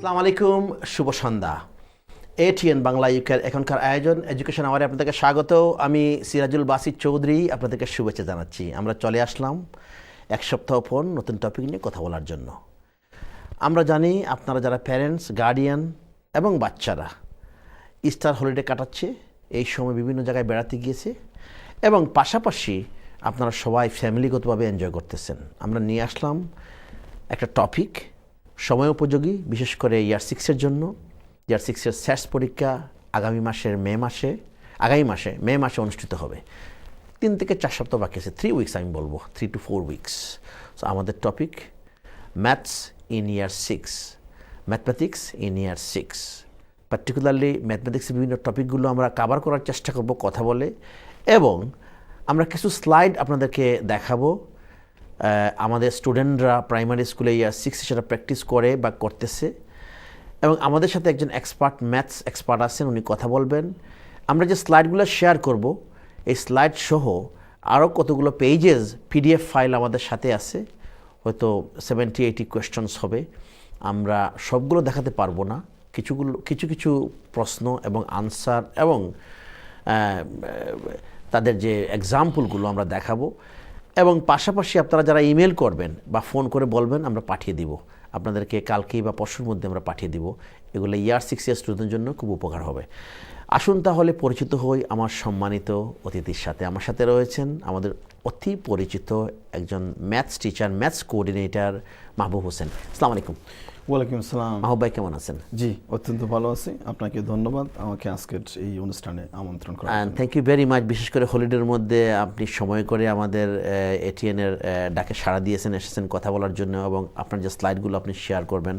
আসসালামু আলাইকুম, শুভ সন্ধ্যা। এটিএন বাংলা ইউকের এখনকার আয়োজন এডুকেশন আওয়ারে আপনাদেরকে স্বাগত। আমি সিরাজুল বাসির চৌধুরী আপনাদেরকে শুভেচ্ছা জানাচ্ছি। আমরা চলে আসলাম এক সপ্তাহ পর নতুন টপিক নিয়ে কথা বলার জন্য। আমরা জানি আপনারা যারা প্যারেন্টস, গার্ডিয়ান এবং বাচ্চারা ইস্টার হলিডে কাটাচ্ছে, এই সময় বিভিন্ন জায়গায় বেড়াতে গিয়েছে এবং পাশাপাশি আপনারা সবাই ফ্যামিলিগতভাবে এনজয় করতেছেন। আমরা নিয়ে আসলাম একটা টপিক সময় উপযোগী, বিশেষ করে ইয়ার 6-এর জন্য। ইয়ার 6-এর স্যাটস পরীক্ষা আগামী মে মাসে অনুষ্ঠিত হবে। 3 থেকে 4 সপ্তাহ বাকি আছে, 3 উইকস আমি বলবো, 3 to 4 উইকস। সো আমাদের topic maths in year 6, mathematics in year 6। Particularly ম্যাথমেটিক্সের বিভিন্ন টপিকগুলো আমরা কভার করার চেষ্টা করব কথা বলে, এবং আমরা কিছু স্লাইড আপনাদেরকে দেখাবো। আমাদের স্টুডেন্টরা প্রাইমারি স্কুলে ইয়ার 6 সেটা প্র্যাকটিস করে বা করতেছে, এবং আমাদের সাথে একজন ম্যাথস এক্সপার্ট আছেন, উনি কথা বলবেন। আমরা যে স্লাইডগুলো শেয়ার করব, এই স্লাইড সহ আরও কতগুলো পেজেস পিডিএফ ফাইল আমাদের সাথে আছে, হয়তো 70-80 কোয়েশ্চনস হবে। আমরা সবগুলো দেখাতে পারবো না, কিছু প্রশ্ন এবং আনসার এবং তাদের যে এক্সাম্পলগুলো আমরা দেখাবো, এবং পাশাপাশি আপনারা যারা ইমেল করবেন বা ফোন করে বলবেন, আমরা পাঠিয়ে দিব আপনাদেরকে, কালকেই বা পরশুর মধ্যে আমরা পাঠিয়ে দিব। এগুলো ইয়ার 6 স্টুডেন্টের জন্য খুব উপকার হবে। আসুন তাহলে পরিচিত হই আমার সম্মানিত অতিথির সাথে। আমার সাথে রয়েছেন আমাদের অতি পরিচিত একজন maths teacher, maths coordinator Mahbub Hossain. আসসালামু আলাইকুম। ওয়ালাইকুম আসসালাম। মাহবুব ভাই কেমন আছেন? জি, অত্যন্ত ভালো আছি। আপনাকে ধন্যবাদ আমাকে আজকের এই অনুষ্ঠানে আমন্ত্রণ করার জন্য। Thank you very much. বিশেষ করে হলিডের মধ্যে আপনি সময় করে আমাদের এটিএনের ডাকে সাড়া দিয়েছেন, এসেছেন কথা বলার জন্য, এবং আপনার যে স্লাইডগুলো আপনি শেয়ার করবেন,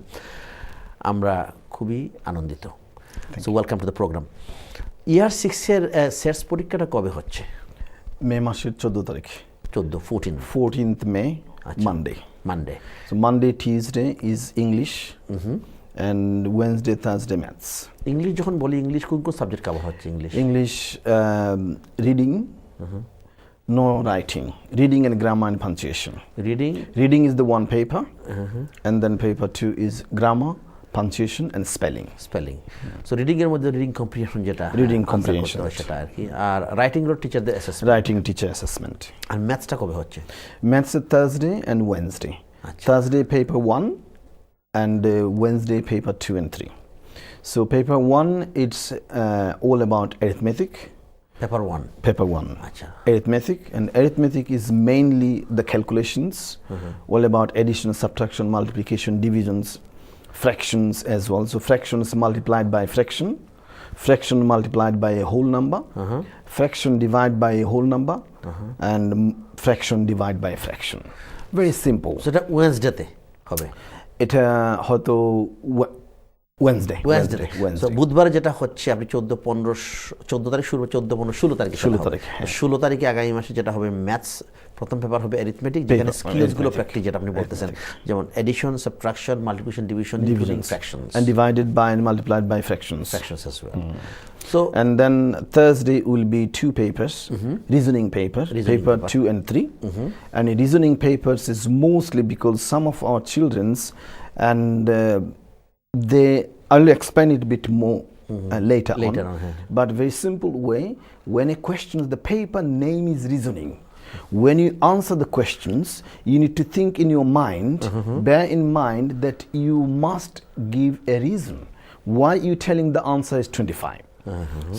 আমরা খুবই আনন্দিত। So welcome to the program. Year 6-এর সেটস পরীক্ষাটা কবে হচ্ছে? মে মাসের 14 তারিখ। 14th May, Monday. So Monday, Tuesday is English, and Wednesday, Thursday maths. English যখন বলি, ইংলিশ কোন কোন সাবজেক্ট কভার হচ্ছে? English reading, no writing. Reading and grammar and punctuation. Reading is the one paper, and then paper 2 is grammar, punctuation and spelling. So reading এর মধ্যে reading comprehension, যেটা Reading comprehension সেটা আর কি, আর writing হলো টিচারদের assessment. Writing teacher assessment. আর ম্যাথসটা কবে হচ্ছে? Maths is Thursday and Wednesday. Thursday paper 1 and Wednesday paper 2 and 3. So paper 1, it's all about arithmetic. Paper 1. আচ্ছা। Arithmetic, and arithmetic is mainly the calculations, all about addition, subtraction, multiplication, divisions, fractions as well. So fractions multiplied by fraction multiplied by a whole number, fraction divided by a whole number, and fraction divided by a fraction. Very simple. সেটা ওয়েডনেসডেতে হবে? এটা হয়তো Wednesday. So বুধবার যেটা হচ্ছে, আপনি 14 তারিখ শুরু, 14-15-16 তারিখে 16 তারিখে আগামী মাসে যেটা হবে ম্যাথস, প্রথম পেপার হবে অ্যারিথমেটিক, যেখানে স্কিলসগুলো প্র্যাকটিস, যেটা আপনি বলতেছেন, যেমন addition, subtraction, multiplication, division, including fractions, and divided by and multiplied by fractions as well. So and then Thursday will be 2 papers, reasoning paper 2 and 3, and reasoning papers is mostly because some of our children's, and they, I'll explain it a bit more later on. But very simple way, when a question, the paper name is reasoning. When you answer the questions, you need to think in your mind, bear in mind that you must give a reason why you telling the answer is 25.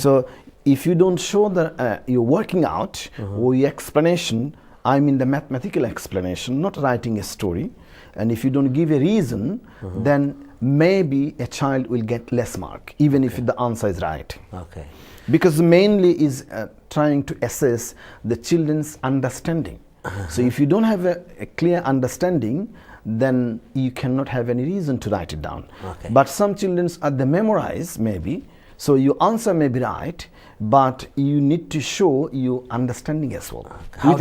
So if you don't show your working out or your explanation, I mean the mathematical explanation, not writing a story, and if you don't give a reason, then maybe a child will get less mark, even if the answer is right. Because mainly is trying to assess the children's understanding. So if you don't have a clear understanding, then you cannot have any reason to write it down. But some children are they memorize maybe, so your answer may be right, but you need to show your understanding as well. How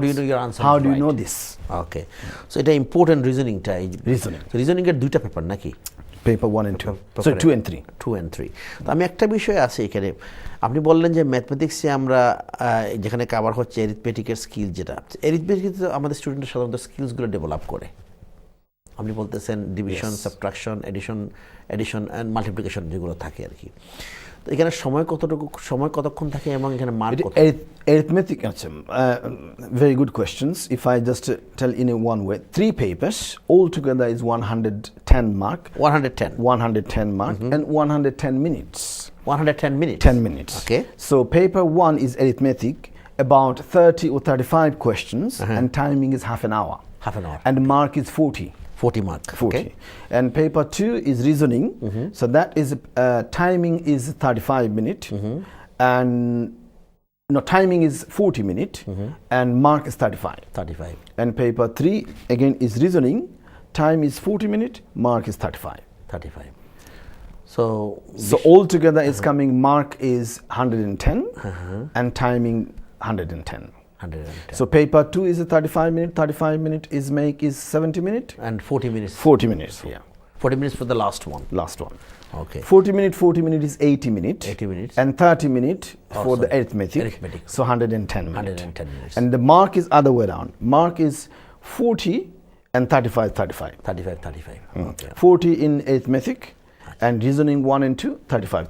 do you know your answer? How do you know this? Okay, so এটা important রিজনিংটা। Reasoning এর 2টা paper নাকি? Paper 1 and 2. So 2 and 3. 2 and 3. তো আমি একটা বিষয় আছে এখানে, আপনি বললেন যে ম্যাথমেটিক্সে আমরা যেখানে কভার হচ্ছে অ্যারিথমেটিকের স্কিল, যেটা অ্যারিথমেটিক আমাদের স্টুডেন্টরা সাধারণত স্কিলসগুলো ডেভেলপ করে, আপনি বলতেছেন division, Yes. Subtraction, addition and multiplication যেগুলো থাকে আর কি। তো এখানে সময় কতক্ষণ থাকে এবং এখানে মার্ক কত? Arithmetic, very good questions. If I just tell in a one way, 3 papers altogether is 110 mark. 110 mark and 110 minutes. 110 minutes. 10 minutes. Okay. So paper 1 is arithmetic, about 30 or 35 questions, and timing is half an hour. Half an hour. And mark is 40. 40 mark. 40. Okay. And paper 2 is reasoning. So that is timing is 35 minutes, and no, timing is 40 minutes, and mark is 35. 35. And paper 3 again is reasoning. Time is 40 minutes. Mark is 35. 35. So altogether is coming. Mark is 110, and timing 110. 110. So paper 2 is a 35 minute. 35 minute is 70 minute. And 40 minutes. 40 minutes. Yeah. 40 minutes for the last one. Last one. Okay. 40 minute is 80 minutes. 80 minutes. And 30 minutes for the sorry. arithmetic. So 110 minutes. 110 minutes. And the mark is other way around. Mark is 40 and 35. 35. Okay. 40 in arithmetic and reasoning 1 and 2, 35.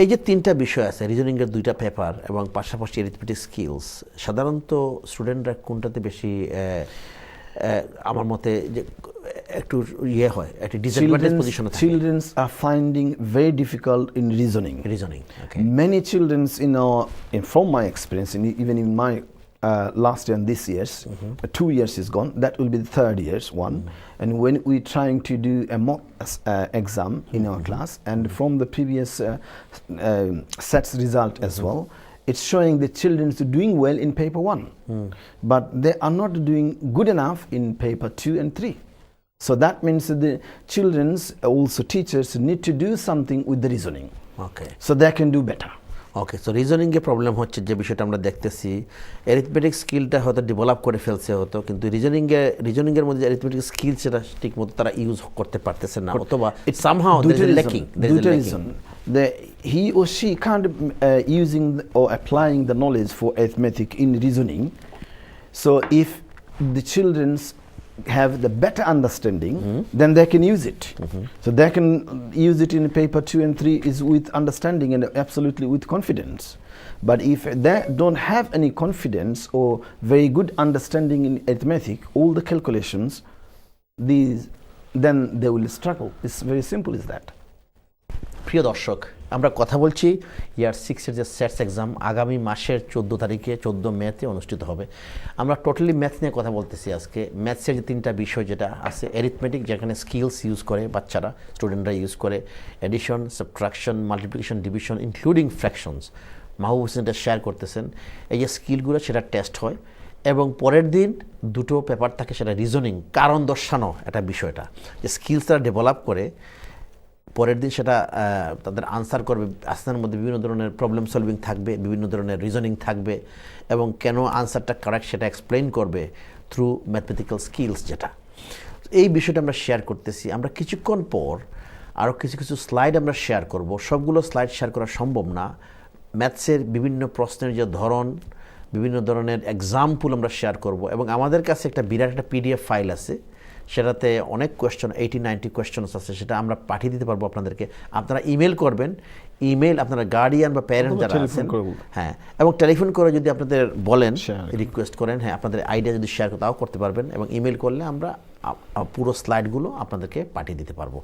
এই যে তিনটা বিষয় আছে, reasoning এর 2টা paper এবং পাশাপাশি arithmetic skills, সাধারণত স্টুডেন্টরা কোনটাতে বেশি আমার মতে যে একটু হয়, একটা ডিসঅ্যাডভান্টেজ পজিশনে থাকে? Children are finding very difficult in reasoning. Okay. Many children from my experience, even in my last year and this year's, 2 years is gone. That will be the 3rd year's one. And when we're trying to do a mock exam in our class, and from the previous sets result as well, it's showing the children are doing well in paper 1, but they are not doing good enough in paper 2 and 3. So that means that the children's also teachers need to do something with the reasoning. Okay. So they can do better. Okay, so রিজনিংয়ে problem হচ্ছে যে বিষয়টা আমরা দেখতেছি, arithmetic স্কিলটা হয়তো develop করে ফেলছে হতো, কিন্তু রিজনিংয়ের মধ্যে অ্যারিথমেটিক স্কিল সেটা ঠিক মতো তারা ইউজ করতে পারতেছে না, অথবা somehow there is lacking. He or she can't using or applying the knowledge for arithmetic in reasoning. So if the children's have the better understanding, then they can use it. So they can use it in paper 2 and 3 is with understanding and absolutely with confidence. But if they don't have any confidence or very good understanding in arithmetic, all the calculations, then they will struggle. It's very simple as that. প্রিয় দর্শক, আমরা কথা বলছি ইয়ার 6-এর যে sets exam আগামী মাসের 14 তারিখে 14 মেতে অনুষ্ঠিত হবে। আমরা টোটালি ম্যাথ নিয়ে কথা বলতেছি আজকে। ম্যাথসের যে 3টা বিষয় যেটা আছে, অ্যারিথমেটিক যেখানে স্কিলস ইউজ করে বাচ্চারা, স্টুডেন্টরা ইউজ করে, addition, subtraction, multiplication, division including fractions. Mahbub Hossain এটা শেয়ার করতেছেন। এই যে স্কিলগুলো সেটা টেস্ট হয় এবং পরের দিন 2টো পেপার থাকে, সেটা রিজনিং, কারণ দর্শানো এটা বিষয়টা, যে স্কিলস তারা ডেভেলপ করে পরের দিন সেটা তাদের আনসার করবে। আনসারের মধ্যে বিভিন্ন ধরনের প্রবলেম সলভিং থাকবে, বিভিন্ন ধরনের রিজনিং থাকবে, এবং কেন আনসারটা কারেক্ট সেটা এক্সপ্লেইন করবে থ্রু ম্যাথমেটিক্যাল স্কিলস যেটা। এই বিষয়টা আমরা শেয়ার করতেছি। আমরা কিছুক্ষণ পর আরও কিছু স্লাইড আমরা শেয়ার করব। সবগুলো স্লাইড শেয়ার করা সম্ভব না। ম্যাথসের বিভিন্ন প্রশ্নের যে ধরন, বিভিন্ন ধরনের এক্সাম্পল আমরা শেয়ার করব, এবং আমাদের কাছে একটা বিরাট একটা পিডিএফ ফাইল আছে, সেটাতে অনেক কোয়েশ্চন, 80-90 কোয়েশ্চনস আছে, সেটা আমরা পাঠিয়ে দিতে পারবো আপনাদেরকে। আপনারা ইমেল করবেন, ইমেল আপনারা গার্ডিয়ান বা প্যারেন্ট যারা আছেন, হ্যাঁ, এবং টেলিফোন করে যদি আপনাদের বলেন, রিকোয়েস্ট করেন, হ্যাঁ, আপনাদের আইডিয়া যদি শেয়ার তাও করতে পারবেন, এবং ইমেল করলে আমরা পুরো স্লাইডগুলো আপনাদেরকে পাঠিয়ে দিতে পারবো।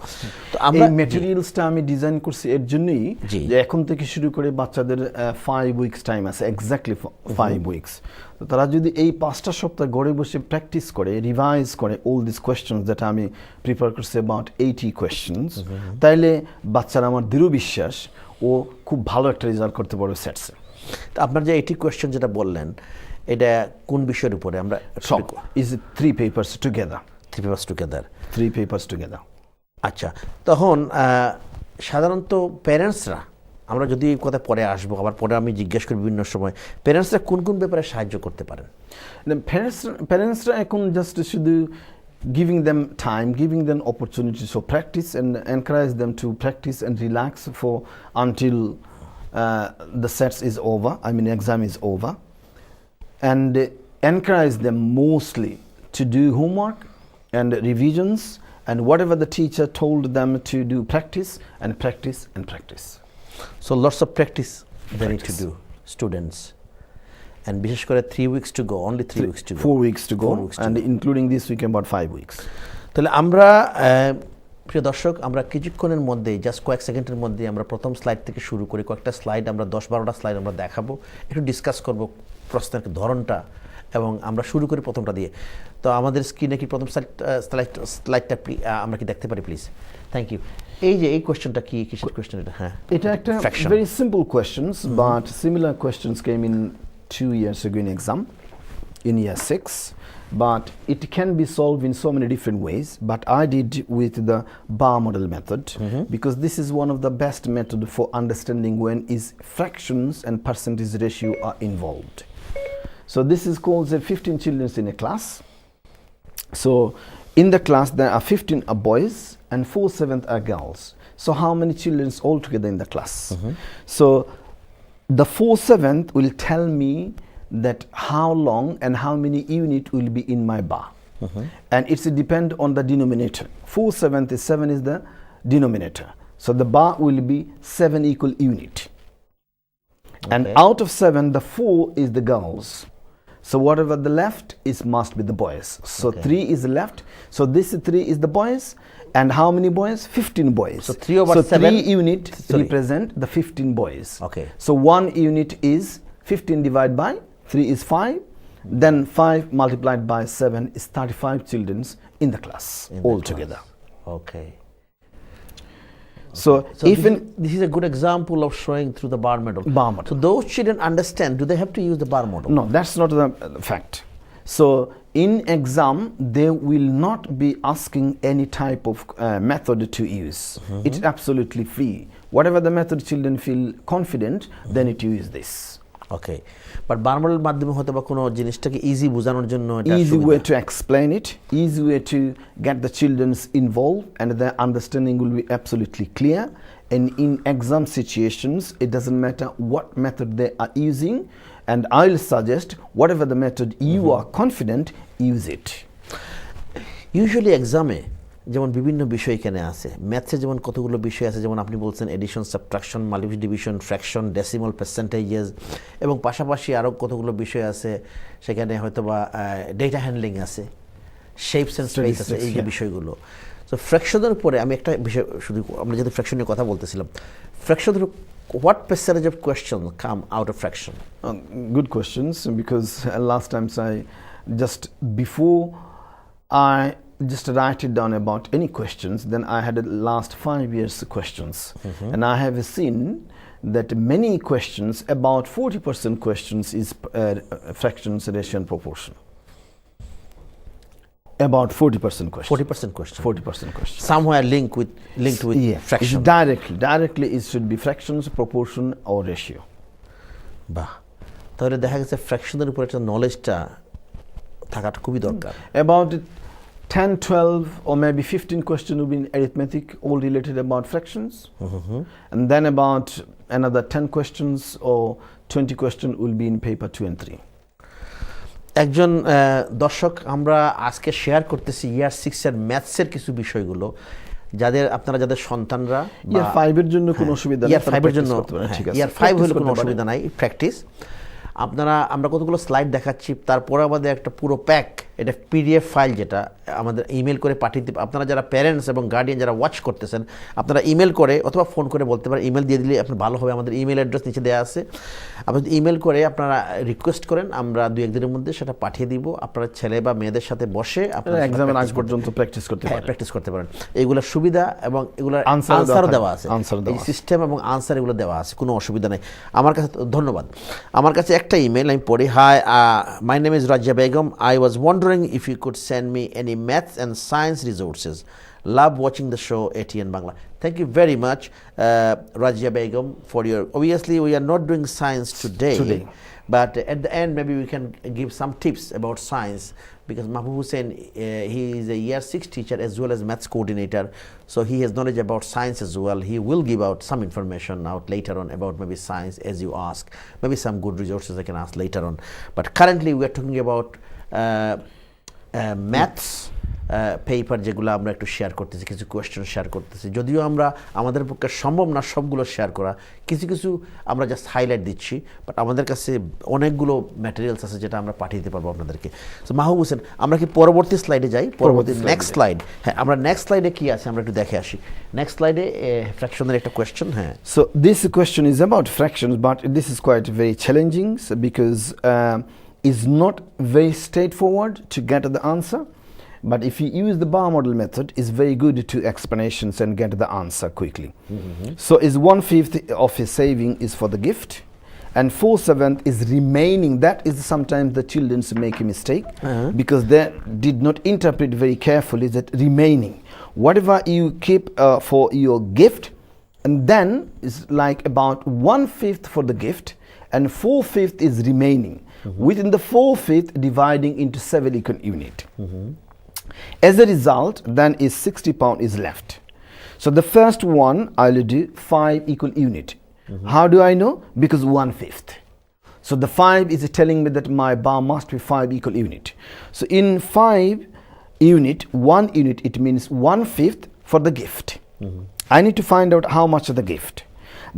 তো আমরা ম্যাটেরিয়ালসটা আমি ডিজাইন করছি এর জন্যই যে এখন থেকে শুরু করে বাচ্চাদের 5 উইকস টাইম আছে, এক্স্যাক্টলি 5 উইকস। তো তারা যদি এই 5টা সপ্তাহ ঘরে বসে প্র্যাকটিস করে, রিভাইজ করে অল দিস কোয়েশ্চনস যেটা আমি প্রিপেয়ার করছি অ্যাবাউট 80 কোয়েশ্চনস, তাইলে বাচ্চারা আমার দৃঢ় বিশ্বাস ও খুব ভালো একটা রেজাল্ট করতে পারবে সেটসে। তো আপনার যে 80 কোয়েশ্চন যেটা বললেন, এটা কোন বিষয়ের উপরে? আমরা সব is 3 papers together. 3 papers together. আচ্ছা, তখন সাধারণত প্যারেন্টসরা, আমরা যদি এই কথা পরে আসবো, আবার পরে আমি জিজ্ঞেস করি বিভিন্ন সময়, প্যারেন্টসরা কোন কোন ব্যাপারে সাহায্য করতে পারেন? প্যারেন্টসরা এখন জাস্ট শুধু giving them time, giving them opportunities for practice, and encourage them to practice and relax for until the sets is over, exam is over, and encourage them mostly to do homework and revisions and whatever the teacher told them to do, practice and practice and practice. So lots of practice they need to do, students. And বিশেষ করে 3 weeks to go, only 3 weeks to go. 4 weeks to go, 4 weeks to and go. including this week about 5 weeks. তাহলে আমরা প্রিয় দর্শক, আমরা কিছুক্ষণের মধ্যে just কয়েক সেকেন্ডের মধ্যে আমরা প্রথম স্লাইড থেকে শুরু করি। কয়েকটা স্লাইড আমরা 10-12টা স্লাইড আমরা দেখাবো, একটু ডিসকাস করব প্রশ্নের ধরনটা, এবং আমরা শুরু করি প্রথমটা দিয়ে। তো আমাদের স্ক্রিনে কি প্রথম স্লাইডটা আমরা কি দেখতে পারি প্লিজ? Thank you. এই যে এই কোয়েশ্চেনটা কি, কিসের কোয়েশ্চেন এটা? হ্যাঁ, এটা একটা very simple questions, but similar questions came in 2 years ago in exam in year 6, but it can be solved in so many different ways, but I did with the bar model method, because this is one of the best method for understanding when is fractions and percentage ratio are involved. So this is called 15 children in a class. So in the class there are 15 are boys and 4/7 are girls. So how many children altogether in the class? So the 4/7 will tell me that how long and how many unit will be in my bar, and it's depend on the denominator. 4/7 is 7 is the denominator, so the bar will be 7 equal unit, and out of 7 the 4 is the girls. So whatever the left is must be the boys. So 3 is left. So this 3 is the boys. And how many boys? 15 boys. So 3 over 7. 3 unit represent the 15 boys. Okay. So 1 unit is 15 divided by 3 is 5. Then 5 multiplied by 7 is 35 children in the class altogether. Okay. So even this is a good example of showing through the bar model. Bar model. So those children understand, do they have to use the bar model? No, that's not the fact. So in exam they will not be asking any type of method to use. It's absolutely free. Whatever the method children feel confident, then it use this. Okay, but bar model মাধ্যমে হয়তো বা কোনো জিনিসটাকে easy বোঝানোর জন্য এটা easy way to explain it, easy way to get the children involved, and their understanding will be absolutely clear. And in exam situations it doesn't matter what method they are using, and I'll suggest whatever the method you are confident, use it. Usually exam-এ যেমন বিভিন্ন বিষয় এখানে আছে, ম্যাথসে যেমন কতগুলো বিষয় আছে, যেমন আপনি বলছেন addition, subtraction, multiplication, division, fraction, decimal, percentages, এবং পাশাপাশি আরও কতগুলো বিষয় আছে সেখানে হয়তো বা ডেটা হ্যান্ডলিং আছে, শেপস অ্যান্ড স্পেস আছে, এই যে বিষয়গুলো। সো ফ্র্যাকশনের উপরে আমি একটা বিষয় শুধু, আমরা যেহেতু ফ্র্যাকশন নিয়ে কথা বলতেছিলাম, ফ্র্যাকশনের what percentage of questions come out of fraction? Good questions, because last times before I just write it down about any questions, then I had the last 5 years questions, and I have seen that many questions, about 40% questions is fractions, ratio and proportion. About 40% questions. 40% question. 40% questions. Somewhere linked with fraction. Directly it should be fractions, proportion or ratio. বাহ, তাহলে দেখা গেছে ফ্র্যাকশনের উপর একটা নলেজটা থাকাটা খুবই দরকার। About 10, 12 or maybe 15 questions will be in arithmetic, all related about fractions, and then about another 10 questions or 20 questions will be in paper 2 and 3. একজন দর্শক, আমরা আজকে শেয়ার করতেছি ইয়ার 6 এর ম্যাথসের কিছু বিষয়গুলো, আপনারা যাদের সন্তানরা ইয়ার 5 এর জন্য কোনো অসুবিধা নেই, ইয়ার 5 এর জন্য, ইয়ার 5 হলে কোনো অসুবিধা নাই, প্র্যাকটিস। আমরা কতগুলো স্লাইড দেখাচ্ছি, তারপরে আমাদের একটা পুরো প্যাক, এটা পিডিএফ ফাইল, যেটা আমাদের ইমেল করে পাঠিয়ে দিতে। আপনারা যারা প্যারেন্টস এবং গার্ডিয়ান যারা ওয়াচ করতেছেন, আপনারা ইমেল করে অথবা ফোন করে বলতে পারেন, ইমেল দিয়ে দিলে আপনার ভালো হবে। আমাদের ইমেল অ্যাড্রেস নিচে দেওয়া আছে, আপনি ইমেল করে আপনারা রিকোয়েস্ট করেন, আমরা 2-1 দিনের মধ্যে সেটা পাঠিয়ে দিব। আপনারা ছেলে বা মেয়েদের সাথে বসে আপনারা এক্সামের আগ পর্যন্ত প্র্যাকটিস করতে পারেন। এগুলোর সুবিধা এবং এগুলোর আনসারও দেওয়া আছে, এই সিস্টেম এবং আনসার এগুলো দেওয়া আছে, কোনো অসুবিধা নেই। আমার কাছে ধন্যবাদ। আমার কাছে একটা ইমেল আমি পড়ি। Hi, my name is Razia Begum. I was wondering if you could send me any maths and science resources. Love watching the show ATN Bangla. Thank you very much, Rajia Begum, for your. Obviously, we are not doing science today, but at the end, maybe we can give some tips about science, because Mahbub Hussain, he is a year 6 teacher as well as maths coordinator, so he has knowledge about science as well. He will give out some information out later on about maybe science, as you ask, maybe some good resources I can ask later on. But currently, we are talking about maths paper যেগুলো আমরা একটু share করতেছি, কিছু question share করতেছি, যদিও আমরা আমাদের পক্ষে সম্ভব না সবগুলো শেয়ার করা, কিছু কিছু আমরা জাস্ট হাইলাইট দিচ্ছি, বাট আমাদের কাছে অনেকগুলো ম্যাটেরিয়ালস আছে যেটা আমরা পাঠিয়ে দিতে পারবো আপনাদেরকে। সো মাহবুব হোসেন, আমরা কি পরবর্তী স্লাইডে যাই? পরবর্তী নেক্সট স্লাইড, হ্যাঁ আমরা নেক্সট স্লাইডে কি আছে আমরা একটু দেখে আসি। নেক্সট স্লাইডে ফ্র্যাকশনের একটা কোয়েশ্চেন। হ্যাঁ, so this question is about fractions, but this is quite very challenging because it's not very straightforward to get the answer. But if you use the bar model method, it's very good to explanations and get the answer quickly. So is 1/5 of his saving is for the gift, and 4/7 is remaining. That is sometimes the children make a mistake because they did not interpret very carefully that remaining. Whatever you keep for your gift, and then is like about 1/5 for the gift, and 4/5 is remaining. Within the 4/5 dividing into 7 equal unit. As a result, then is 60 pound is left. So the first one I'll do 5 equal unit. How do I know? Because 1/5. So the 5 is telling me that my bar must be 5 equal unit. So in 5 unit, 1 unit, it means 1/5 for the gift. I need to find out how much of the gift.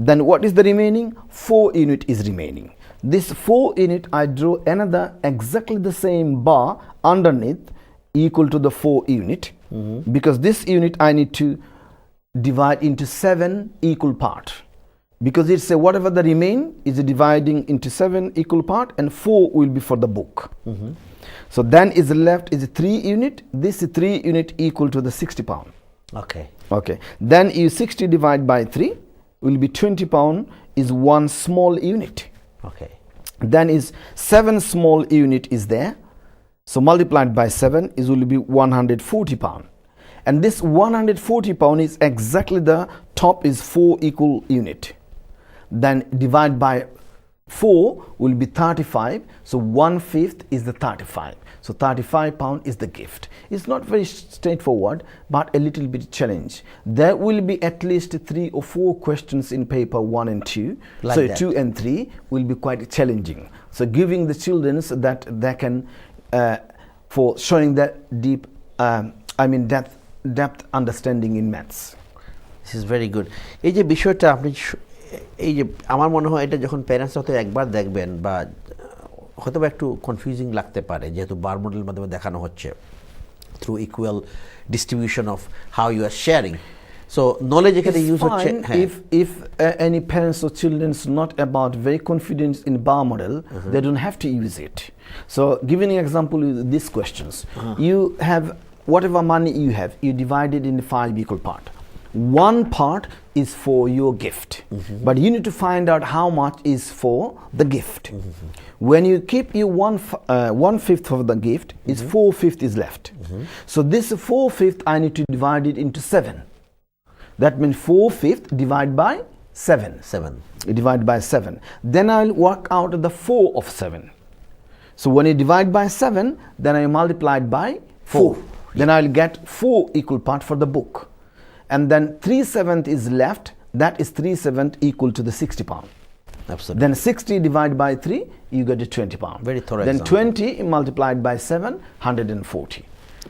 Then what is the remaining? 4 unit is remaining. This 4 unit, I draw another exactly the same bar underneath equal to the 4 unit, because this unit I need to divide into 7 equal part, because it's a whatever the remain is dividing into 7 equal part, and 4 will be for the book. So then is left is 3 unit. This 3 unit equal to the 60 pound. Okay, then you 60 divide by 3 will be 20 pound is 1 small unit. Then is 7 small unit is there. So multiplied by 7 is will be 140 pound, and this 140 pound is exactly the top is 4 equal unit. Then divide by 4 will be 35. So 1/5 is the 35. So 35 pound is the gift. It's not very straightforward, but a little bit challenge. There will be at least 3 or 4 questions in paper 1 and 2. Like so that. 2 and 3 will be quite challenging. So giving the children that they can for showing that deep, depth understanding in maths. This is very good. এই যে বিষয়টা আপনি এই যে আমার মনে হয় এটা যখন প্যারেন্টস হয়তো একবার দেখবেন বা হয়তো একটু কনফিউজিং লাগতে পারে, যেহেতু বার মডেলের মাধ্যমে দেখানো হচ্ছে through equal distribution of how you are sharing. So knowledge এখানে ইউজ হচ্ছে। If any parents or children is not about very confident in bar model, they don't have to use it. So giving an example with these questions, you have whatever money you have, you divide it in 5 equal part. One part is for your gift, but you need to find out how much is for the gift. When you keep your 1/5 of the gift, is 4/5 is left. So this 4/5 I need to divide it into 7. That means 4/5 divided by 7. Divide by 7. Then I'll work out the 4 of 7. So when you divide by 7, then I multiply it by 4. Then I'll get 4 equal part for the book. And then 3/7 is left. That is 3/7 equal to the 60 pound. Absolutely. Then 60 divided by 3, you get a 20 pound. Very thorough Then example. 20 multiplied by 7, 140.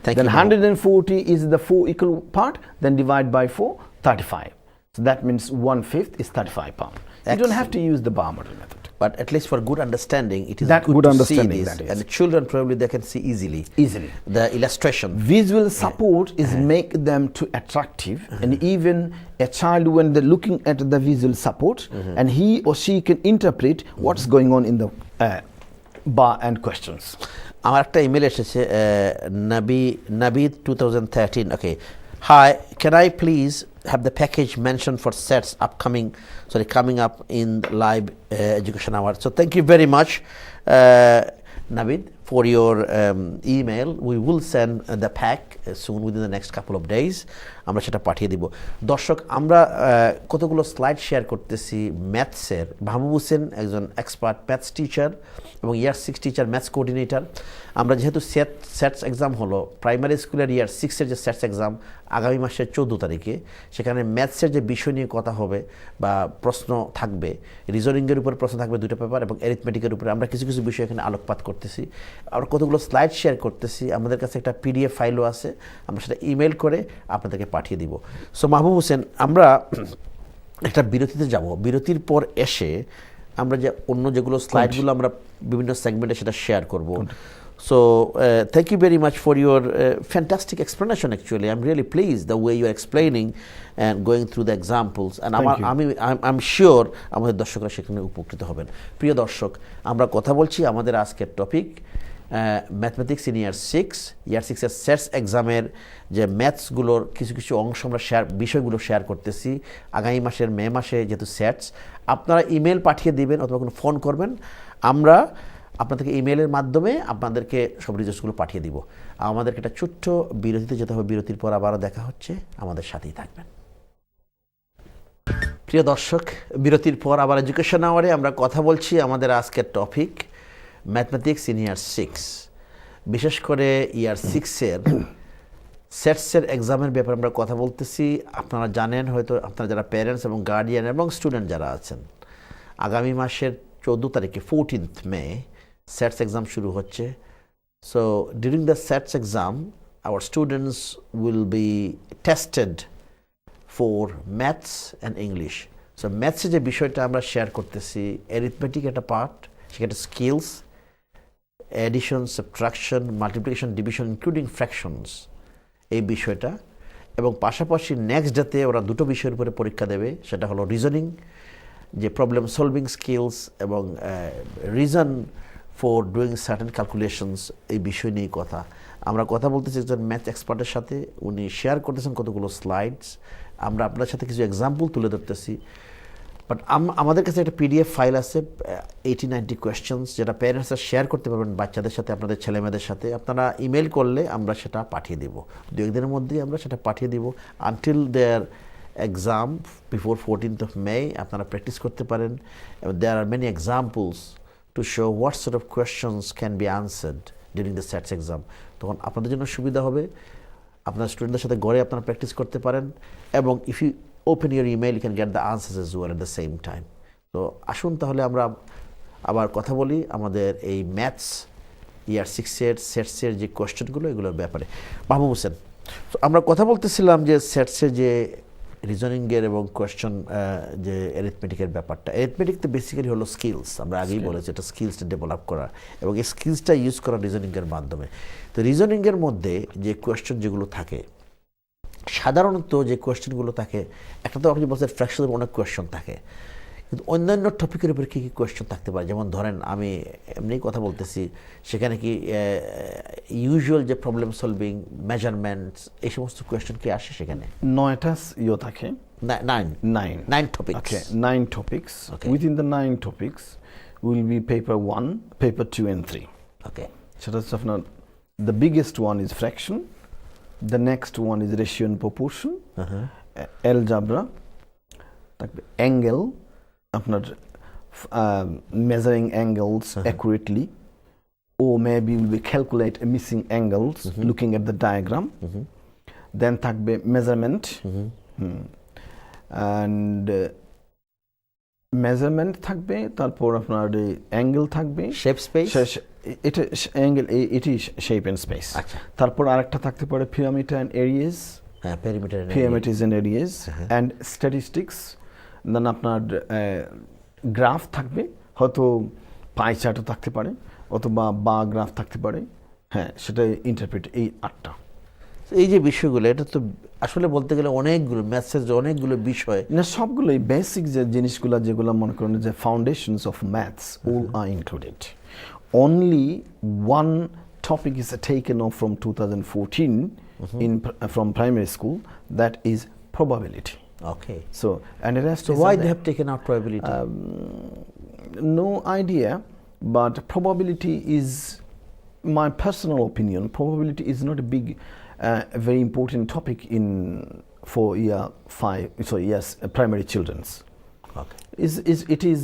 Thank Then you, 140 is the 4 equal part. Then divide by 4, 35. So that means 1/5 is 35 pound. You don't have to use the bar model method. But at least for good understanding, it is That good good to see understanding, this, that is. and the children probably they can see easily the illustration. Visual support is make them too attractive, and even a child when they're looking at the visual support, and he or she can interpret what's going on in the bar and questions. আমার একটা email এসেছে Nabid 2013. Okay, hi, can I please have the package mentioned for sets coming up in the live education hour? So thank you very much, Navid, for your email. We will send the pack soon within the next couple of days. আমরা সেটা পাঠিয়ে দিব। দর্শক, আমরা কতগুলো slide share করতেছি ম্যাথসের। মাহবুব হোসেন একজন expert maths teacher এবং ইয়ার 6 টিচার ম্যাথস কোঅর্ডিনেটর। আমরা যেহেতু সেটস এক্সাম হলো প্রাইমারি স্কুলের ইয়ার 6-এর যে সেটস এক্সাম আগামী মাসের 14 তারিখে, সেখানে ম্যাথসের যে বিষয় নিয়ে কথা হবে বা প্রশ্ন থাকবে, রিজনিংয়ের উপর প্রশ্ন থাকবে 2টা পেপার এবং অ্যারিথমেটিকের উপরে আমরা কিছু কিছু বিষয় এখানে আলোকপাত করতেছি। আর কতগুলো স্লাইড শেয়ার করতেছি। আমাদের কাছে একটা PDF ফাইলও আছে, আমরা সেটা ইমেল করে আপনাদেরকে পাঠিয়ে দিব। সো মাহবুব হোসেন, আমরা একটা বিরতিতে যাব। বিরতির পর এসে আমরা যে অন্য যেগুলো স্লাইডগুলো আমরা বিভিন্ন সেগমেন্টে সেটা শেয়ার করব। So thank you very much for your fantastic explanation. Actually, I'm really pleased the way you are explaining and going through the examples. And I'm sure আমাদের দর্শকরা সেখানে উপকৃত হবেন। প্রিয় দর্শক, আমরা কথা বলছি আমাদের আজকের টপিক ম্যাথমেটিক্স ইন ইয়ার 6 এর সেটস এক্সামের যে ম্যাথসগুলোর কিছু কিছু অংশ আমরা বিষয়গুলো শেয়ার করতেছি। আগামী মাসের মে মাসে যেহেতু সেটস, আপনারা ইমেল পাঠিয়ে দিবেন অথবা কোনো ফোন করবেন, আমরা আপনাদেরকে ইমেলের মাধ্যমে আপনাদেরকে সব রিজল্টসগুলো পাঠিয়ে দিব। আমাদেরকে একটা ছোট্ট বিরতিতে যেতে হবে। বিরতির পর আবারও দেখা হচ্ছে, আমাদের সাথেই থাকবেন। প্রিয় দর্শক, বিরতির পর আবার এডুকেশন আওয়ারে আমরা কথা বলছি আমাদের আজকের টপিক ম্যাথমেটিক্স ইন ইয়ার 6, বিশেষ করে ইয়ার 6-এর সেটসের এক্সামের ব্যাপারে আমরা কথা বলতেছি। আপনারা জানেন হয়তো, আপনারা যারা প্যারেন্টস এবং গার্ডিয়ান এবং স্টুডেন্ট যারা আছেন, আগামী মাসের 14 তারিখে 14th May SETS exam শুরু হচ্ছে। So during the SETS exam, our students will be tested for maths and English. So maths যে বিষয়টা আমরা শেয়ার করতেছি, arithmetic একটা পার্ট, সেখানে skills, addition, subtraction, multiplication, division, including fractions, এই বিষয়টা। এবং পাশাপাশি নেক্সট ডেতে ওরা 2টো বিষয়ের উপরে পরীক্ষা দেবে, সেটা হলো রিজনিং, যে প্রবলেম সলভিং স্কিলস এবং reason for doing certain calculations, এই বিষয় নিয়ে কথা। আমরা কথা বলতেছি একজন ম্যাথ এক্সপার্টের সাথে, উনি শেয়ার করতেছেন কতগুলো স্লাইডস, আমরা আপনার সাথে কিছু এক্সাম্পল তুলে ধরতেছি। বাট আমাদের কাছে একটা PDF ফাইল আছে 80-90 কোয়েশ্চেন্স, যেটা প্যারেন্টসরা শেয়ার করতে পারবেন বাচ্চাদের সাথে, আপনাদের ছেলেমেয়েদের সাথে। আপনারা ইমেল করলে আমরা সেটা পাঠিয়ে দেব, 2-1 দিনের মধ্যেই আমরা সেটা পাঠিয়ে দেব। Until their exam before 14th of May আপনারা প্র্যাকটিস করতে পারেন। There are many examples to show what sort of questions can be answered during the SATs exam. তখন আপনাদের জন্য সুবিধা হবে, আপনার স্টুডেন্টদের সাথে ঘরে আপনারা প্র্যাকটিস করতে পারেন, এবং if you open your email you can get the answers as well at the same time. তো আসুন তাহলে আমরা আবার কথা বলি আমাদের এই ম্যাথস ইয়ার 6-এর সেটসের যে কোয়েশ্চেনগুলো, এগুলোর ব্যাপারে। মাহবুব হোসেন, তো আমরা কথা বলতেছিলাম যে সেটসের যে রিজনিংয়ের এবং কোয়েশ্চন যে অ্যারিথমেটিকের ব্যাপারটা। অ্যারিথমেটিক তো বেসিক্যালি হলো স্কিলস, আমরা আগেই বলেছি এটা স্কিলসটা ডেভেলপ করা এবং এই স্কিলসটা ইউজ করা রিজনিংয়ের মাধ্যমে। তো রিজনিংয়ের মধ্যে যে কোয়েশ্চন যেগুলো থাকে, সাধারণত যে কোয়েশ্চেনগুলো থাকে, একটা তো আপনি বলছেন ফ্র্যাকশনের অনেক কোয়েশ্চন থাকে, কিন্তু অন্যান্য টপিকের উপরে কী কী কোয়েশ্চেন থাকতে পারে? যেমন ধরেন আমি এমনি কথা বলতেছি, সেখানে কি ইউজুয়াল যে প্রবলেম সলভিং, মেজারমেন্টস, এই সমস্ত কোয়েশ্চেন কি আসে সেখানে? 9টা থাকে, 9 topics. Okay, 9 topics. Okay. Within the 9 topics will be paper 1, paper 2 and 3. Okay. So that's of not, the biggest one is fraction, the next one is ratio and proportion, algebra, angle, আপনার measuring angles accurately, or maybe will be calculate missing angles looking at the diagram. Then থাকবে measurement, and measurement থাকবে, তারপর আপনার angle থাকবে, shape space, এটা angle, এটি shape and space. তারপর আরেকটা থাকতে পারে pyramid and areas, pyramids and areas and statistics. Then আপনার গ্রাফ থাকবে, হয়তো পাই চার্টও থাকতে পারে অথবা বা গ্রাফ থাকতে পারে, হ্যাঁ সেটা ইন্টারপ্রেট। এই 8টা এই যে বিষয়গুলো, এটা তো আসলে বলতে গেলে অনেকগুলো ম্যাথসের অনেকগুলো বিষয় না, সবগুলোই বেসিক যে জিনিসগুলো, যেগুলো মনে করেন যে foundations of maths, all are included. Only one topic is taken off from 2014 from primary school, that is probability. Okay. So, and the rest so is why they have taken out probability? No idea, but probability is, my personal opinion, probability is not a big, a very important topic in for year 5, yes, primary children's. Okay. It is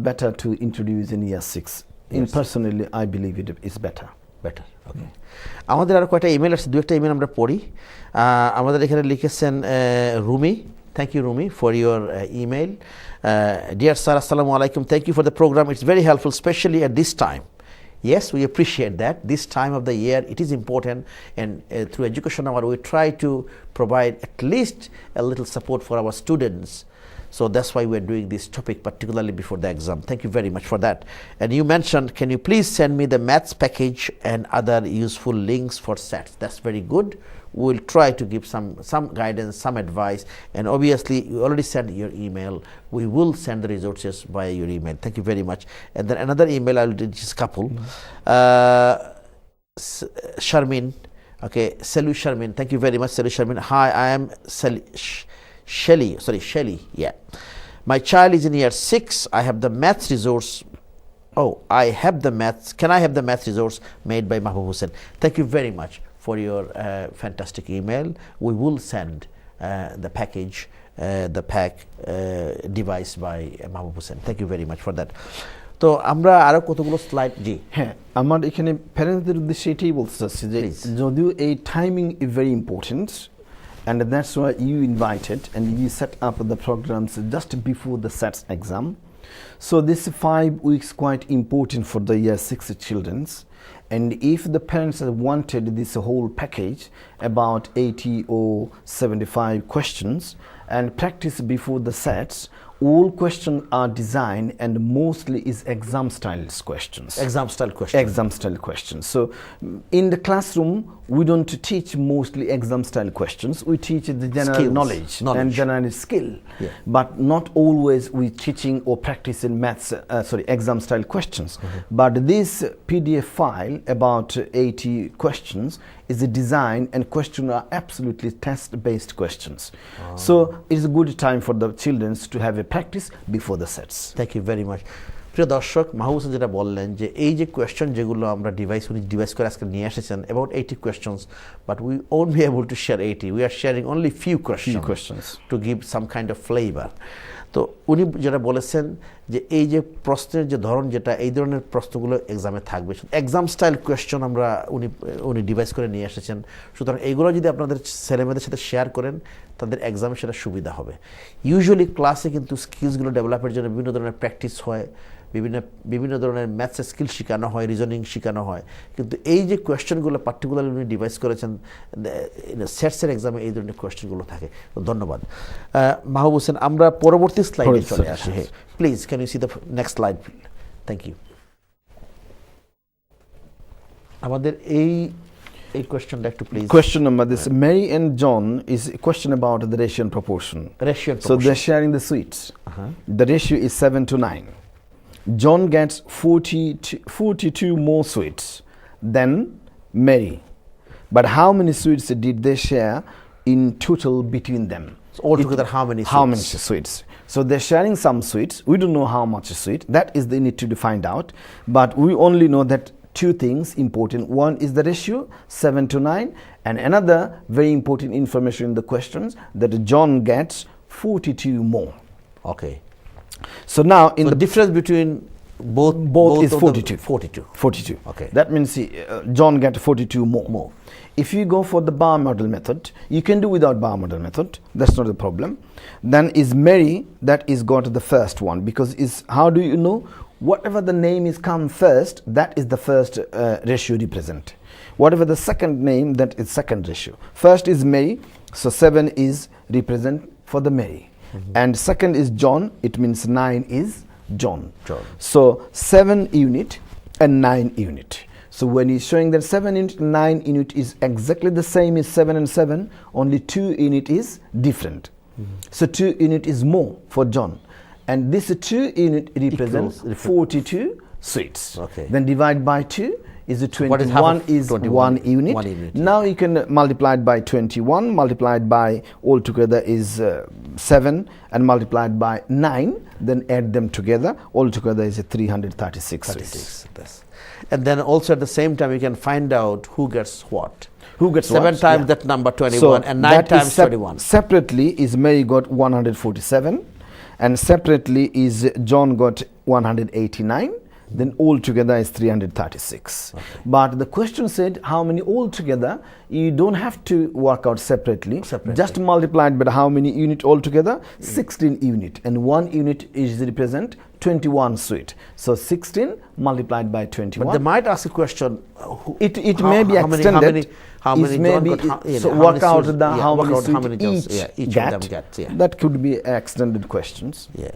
better to introduce in year 6. Yes. Personally, I believe it is better. Better okay আমাদের আরও কয়েকটা email আসছে, দু একটা email আমরা পড়ি। আমাদের এখানে লিখেছেন Rumi, thank you Rumi for your email. Dear sir, আসসালামু আলাইকুম, thank you for the program, it's very helpful specially at this time. Yes, we appreciate that. This time of the year, it is important, and through Education Hour, we try to provide at least a little support for our students. So that's why we're doing this topic, particularly before the exam. Thank you very much for that. And you mentioned, can you please send me the maths package and other useful links for SATs? That's very good. We'll try to give some guidance, some advice, and obviously you already sent your email. We will send the resources via your email. Thank you very much. And then another email, I'll do just a couple. Sharmin, okay, Selu Sharmin, thank you very much, Selu Sharmin. Hi, I am Shelly, yeah. My child is in year 6. I have the maths resource. Oh, I have the maths. Can I have the maths resource made by Mahbub Hussain? Thank you very much for your fantastic email. We will send the package, the pack device by Mahbub Hussain. Thank you very much for that. তো আমরা আরো কতগুলো slide, জি হ্যাঁ, আমার এখানে প্যারেন্টসদের উদ্দেশ্যে এটাই বলতে চাচ্ছি যে যদিও এই timing is very important, and that's why you invited and you set up the programs just before the SATs exam. So this 5 weeks quite important for the year 6 children's, and if the parents wanted this whole package about 80 or 75 questions and practice before the SATs, all questions are designed and mostly is exam style questions. Exam style questions. So in the classroom, we don't teach mostly exam style questions. We teach the general knowledge and general skill, but not always we teaching or practicing maths, exam style questions. But this PDF file about 80 questions is a design, and questions are absolutely test-based questions. So it's a good time for the children to have a practice before the SATs. Thank you very much. প্রিয় দর্শক, মাহবুব হোসেন যেটা বললেন যে এই যে question যেগুলো আমরা device করে আজকে নিয়ে এসেছেন, about 80 questions, but we won't be able to share 80. We are sharing only few questions to give some kind of flavor. তো উনি যেটা বলেছেন যে এই যে প্রশ্নের যে ধরন, যেটা এই ধরনের প্রশ্নগুলো এক্সামে থাকবে, এক্সাম স্টাইল কোয়েশ্চন আমরা উনি ডিভাইস করে নিয়ে এসেছেন। সুতরাং এইগুলো যদি আপনাদের ছেলেমেয়েদের সাথে শেয়ার করেন, তাদের এক্সামে সেটা সুবিধা হবে। ইউজুয়ালি ক্লাসে কিন্তু স্কিলসগুলো ডেভেলপের জন্য বিভিন্ন ধরনের প্র্যাকটিস হয়, বিভিন্ন ধরনের ম্যাথসের স্কিল শেখানো হয়, রিজনিং শেখানো হয়, কিন্তু এই যে কোয়েশ্চেনগুলো পার্টিকুলারলি উনি ডিভাইস করেছেন সেটসের এক্সামে এই ধরনের কোয়েশ্চেনগুলো থাকে। তো ধন্যবাদ মাহবুব হোসেন। আমরা পরবর্তী স্লাইডে চলে আসি। হ্যাঁ, please can you see the next slide? Thank you. আমাদের এই questionটা একটু please. Question number this, Mary and John is a question about the ratio and proportion. So they're sharing the sweets. The ratio is 7:9. John gets 42 more sweets than Mary. But how many sweets did they share in total between them? So altogether, how many sweets? How many sweets? So they're sharing some sweets. We don't know how much sweet. That is they need to find out. But we only know that two things important. One is the ratio 7:9, and another very important information in the questions that John gets 42 more. Okay. So now in the difference between both is 42. 42. Okay. That means John gets 42 more. If you go for the bar model method, you can do without bar model method. That's not a problem. Then is Mary, that is got the first one, because is how do you know? Whatever the name is come first, that is the first ratio represent. Whatever the second name, that is second ratio. First is Mary, so 7 is represent for the Mary. And second is John, it means 9 is John. So 7 unit and 9 unit. So when he's showing that 7 unit and 9 unit is exactly the same as 7 and 7, only 2 unit is different. So 2 unit is more for John. And this 2 unit represents 42 sweets. Okay. Then divide by 2 is a 21 is 1 unit. Now you can multiply it by 21, multiplied by altogether is 7, and multiplied by 9, then add them together, altogether is a 336 sweets. And then also at the same time you can find out who gets what. Who gets 7 what? times Yeah. that number 21 So and 9 that is times 21. Separately is Mary got 147 and separately is John got 189. Then altogether is 336. Okay. But the question said how many altogether. You don't have to work out separately. Just multiplied by how many unit altogether? 16 unit. And 1 unit is represent 21 sweet. So 16 multiplied by 21. But they might ask a question. It may be extended. How many maybe John got, so work out the how many many Johns, each of get. them gets. Yeah. That could be extended questions. Yeah.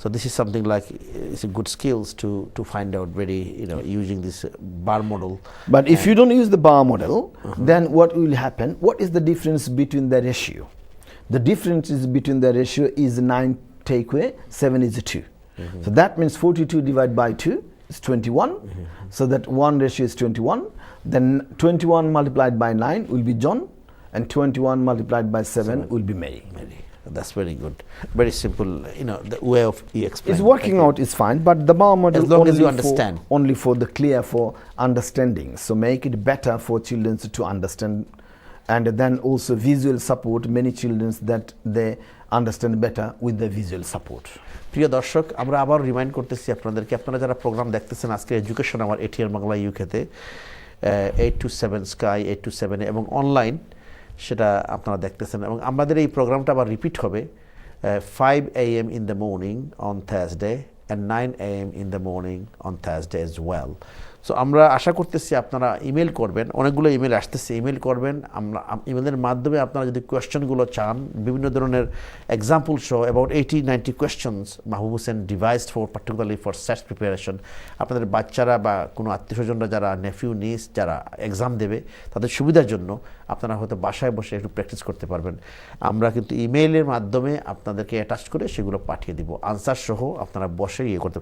So this is something like it's a good skills to find out very using this bar model. But if you don't use the bar model, then what will happen? What is the difference between the ratio? The difference is between the ratio is 9 take away, 7 is 2. So that means 42 divided by 2 is 21. So that one ratio is 21. Then 21 multiplied by 9 will be John, and 21 multiplied by 7 will be Mary. That's very good. Very simple, the way of you explain. It's working out is fine, but the bar model as long as you understand. Only for the clear for understanding. So make it better for children to understand, and then also visual support. Many children that they understand better with the visual support. প্রিয় দর্শক, আমরা আবার remind করতেছি আপনাদেরকে, আপনারা যারা programme দেখতেছেন আজকে এডুকেশন আওয়ার এটিআর বাংলা ইউকেতে 8 to 7 স্কাই 8 to 7 এবং অনলাইন সেটা আপনারা দেখতেছেন, এবং আমাদের এই প্রোগ্রামটা আবার রিপিট হবে 5 AM in the morning on Thursday and 9 AM in the morning on Thursday as well. So আমরা আশা করতেছি আপনারা ইমেল করবেন, অনেকগুলো ইমেল আসতেছে, ইমেল করবেন। আমরা ইমেলের মাধ্যমে আপনারা যদি কোয়েশ্চেনগুলো চান, বিভিন্ন ধরনের example show about 80-90 questions Mahbub Hossain devised for particularly for SAT preparation. আপনাদের বাচ্চারা বা কোনো আত্মীয়স্বজনরা যারা নেফিউ নিস যারা এক্সাম দেবে তাদের সুবিধার জন্য আপনারা হয়তো বাসায় বসে একটু প্র্যাকটিস করতে পারবেন। আমরা কিন্তু ইমেইলের মাধ্যমে আপনাদেরকে অ্যাটাচ করে সেগুলো পাঠিয়ে দিব আনসার সহ, আপনারা বসে করতে।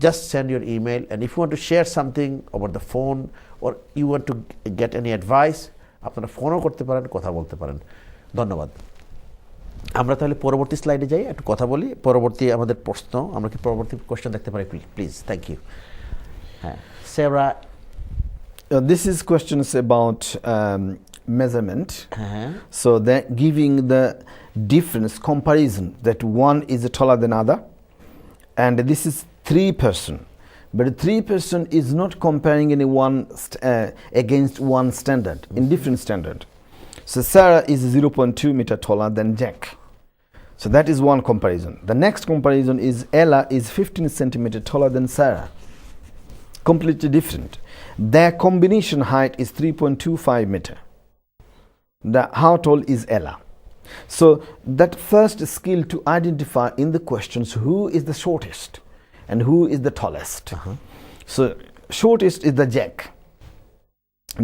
Just send your email, and if you want to share something over the phone or you want to get any advice, আপনারা ফোনও করতে পারেন, কথা বলতে পারেন। ধন্যবাদ। আমরা তাহলে পরবর্তী স্লাইডে যাই, একটু কথা বলি। পরবর্তী আমাদের প্রশ্ন, আমরা কি পরবর্তী কোশ্চেন দেখতে পারি প্লিজ? Thank you. হ্যাঁ, Sarah. This is questions about measurement. So they're giving the difference comparison that one is taller than other, and this is 3-person, but 3-person is not comparing anyone against one standard, in different standard. So Sarah is 0.2 meter taller than Jack. So that is one comparison. The next comparison is Ella is 15 centimeter taller than Sarah. Completely different. Their combination height is 3.25 meter. How tall is Ella? So that first skill to identify in the questions who is the shortest and who is the tallest. So shortest is the Jack.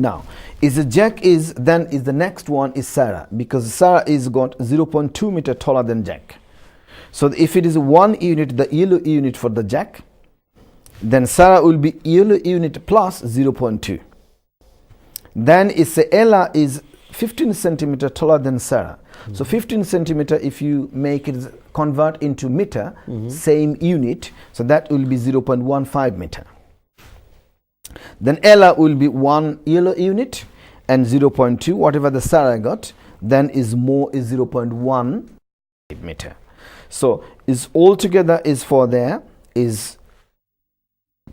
Now is the Jack is then is the next one is Sarah, because Sarah is got 0.2 meter taller than Jack. So if it is 1 unit, the yellow unit for the Jack, then Sarah will be yellow unit plus 0.2. Then is Ella is 15 centimeter taller than Sarah. So 15 centimeter, if you make it convert into meter, same unit, so that will be 0.15 meter. Then Ella will be 1 yellow unit and 0.2, whatever the Sarah got, then is more is 0.1 meter. So is altogether is for there is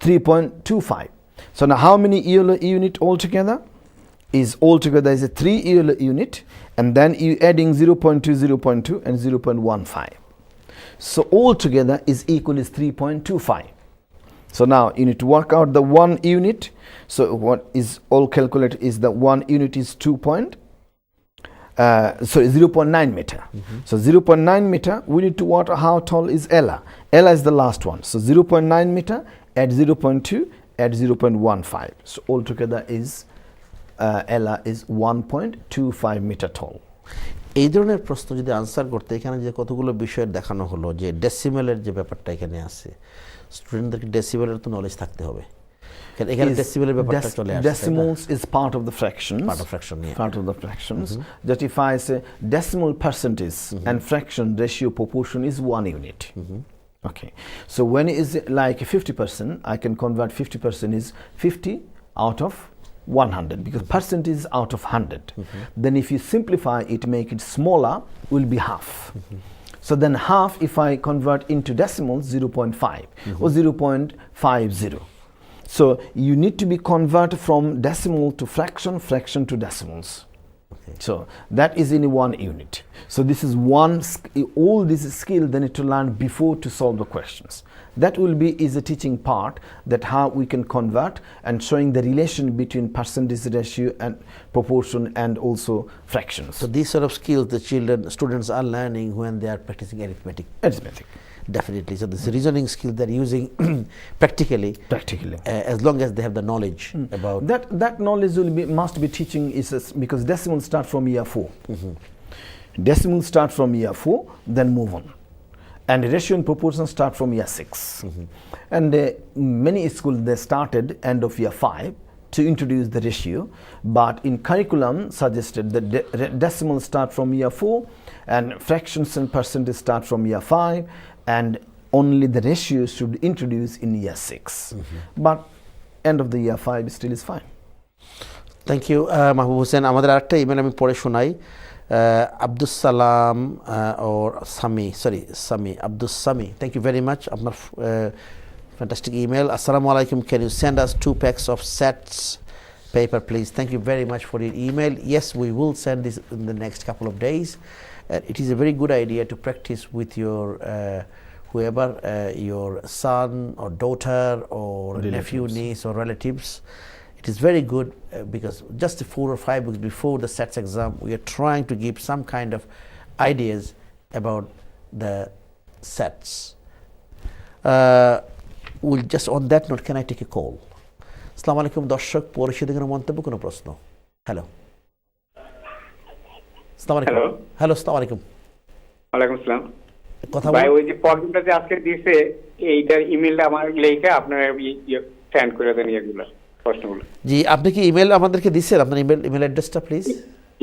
3.25. So now how many yellow unit altogether? Is altogether is a 3 yellow unit, and then you adding 0.2, 0.2 and 0.15. So altogether is equal is 3.25. So now you need to work out the 1 unit. So what is all calculated is the 1 unit is 0.9 meter. So 0.9 meter, we need to work out how tall is Ella. Ella is the last one. So 0.9 meter, add 0.2, add 0.15. So altogether is Ella is 1.25 meter tall. এই ধরনের প্রশ্ন যদি answer করতে এখানে যে কতগুলো বিষয় দেখানো হলো, যে ডেসিমেলের যে ব্যাপারটা এখানে আছে, স্টুডেন্টদেরকে ডেসিমেলের তো নলেজ থাকতে হবে। এখানে ডেসিমেলের ব্যাপারটা চলে আসে। Decimals is part of the fractions. Part of fraction, yeah. Part of the fractions. That if I say decimal percentage and fraction ratio proportion is 1 unit. Okay. So when is it like 50%, I can convert 50% is 50 out of 100 because percent is out of 100. Then if you simplify it, make it smaller, will be half. So then half, if I convert into decimals, 0.5 or 0.50. So you need to be converted from decimal to fraction, fraction to decimals. So that is in 1 unit. So this is all this skill they need to learn before to solve the questions. That will be is a teaching part, that how we can convert and showing the relation between percentage ratio and proportion and also fractions. So these sort of skills the students are learning when they are practicing arithmetic. Arithmetic. Definitely. So this reasoning skill they're using practically. As long as they have the knowledge about that knowledge must be teaching because decimals start from year 4. Decimals start from year 4, then move on. And ratio and proportion start from year 6. And many schools they started end of year 5 to introduce the ratio, but in curriculum suggested that decimals start from year 4 and fractions and percentage start from year 5, and only the ratio should introduce in year 6. But end of the year 5 still is fine. Thank you, Mahbub Hussain. আমাদের আরেকটা email আমি পড়ে শোনাই। Abdus Salam or Sami, Abdus Sami. Thank you very much. আপনার fantastic email. Assalamu alaikum. Can you send us 2 packs of sets paper, please? Thank you very much for your email. Yes, we will send this in the next couple of days. It is a very good idea to practice with your whoever, your son or daughter or nephew, niece or relatives. It is very good because just 4 or 5 weeks before the SATS exam, we are trying to give some kind of ideas about the SATS. We'll just on that note, can I take a call? Assalamu alaikum দর্শক পরিষদের মন্তব্য কোনো প্রশ্ন? Hello আসসালামু আলাইকুম। Hello আসসালামু আলাইকুম। ওয়ালাইকুম আসসালাম। কথা ভাই ওই যে প্রবলেমটা যে আজকে দিয়েছে এইটার ইমেলটা আমার লেখা আপনারা সেন্ড করে দেন এগুলো প্রশ্নগুলো। জি, আপনি কি ইমেল আমাদেরকে দিয়েছেন? আপনার ইমেল অ্যাড্রেসটা প্লিজ।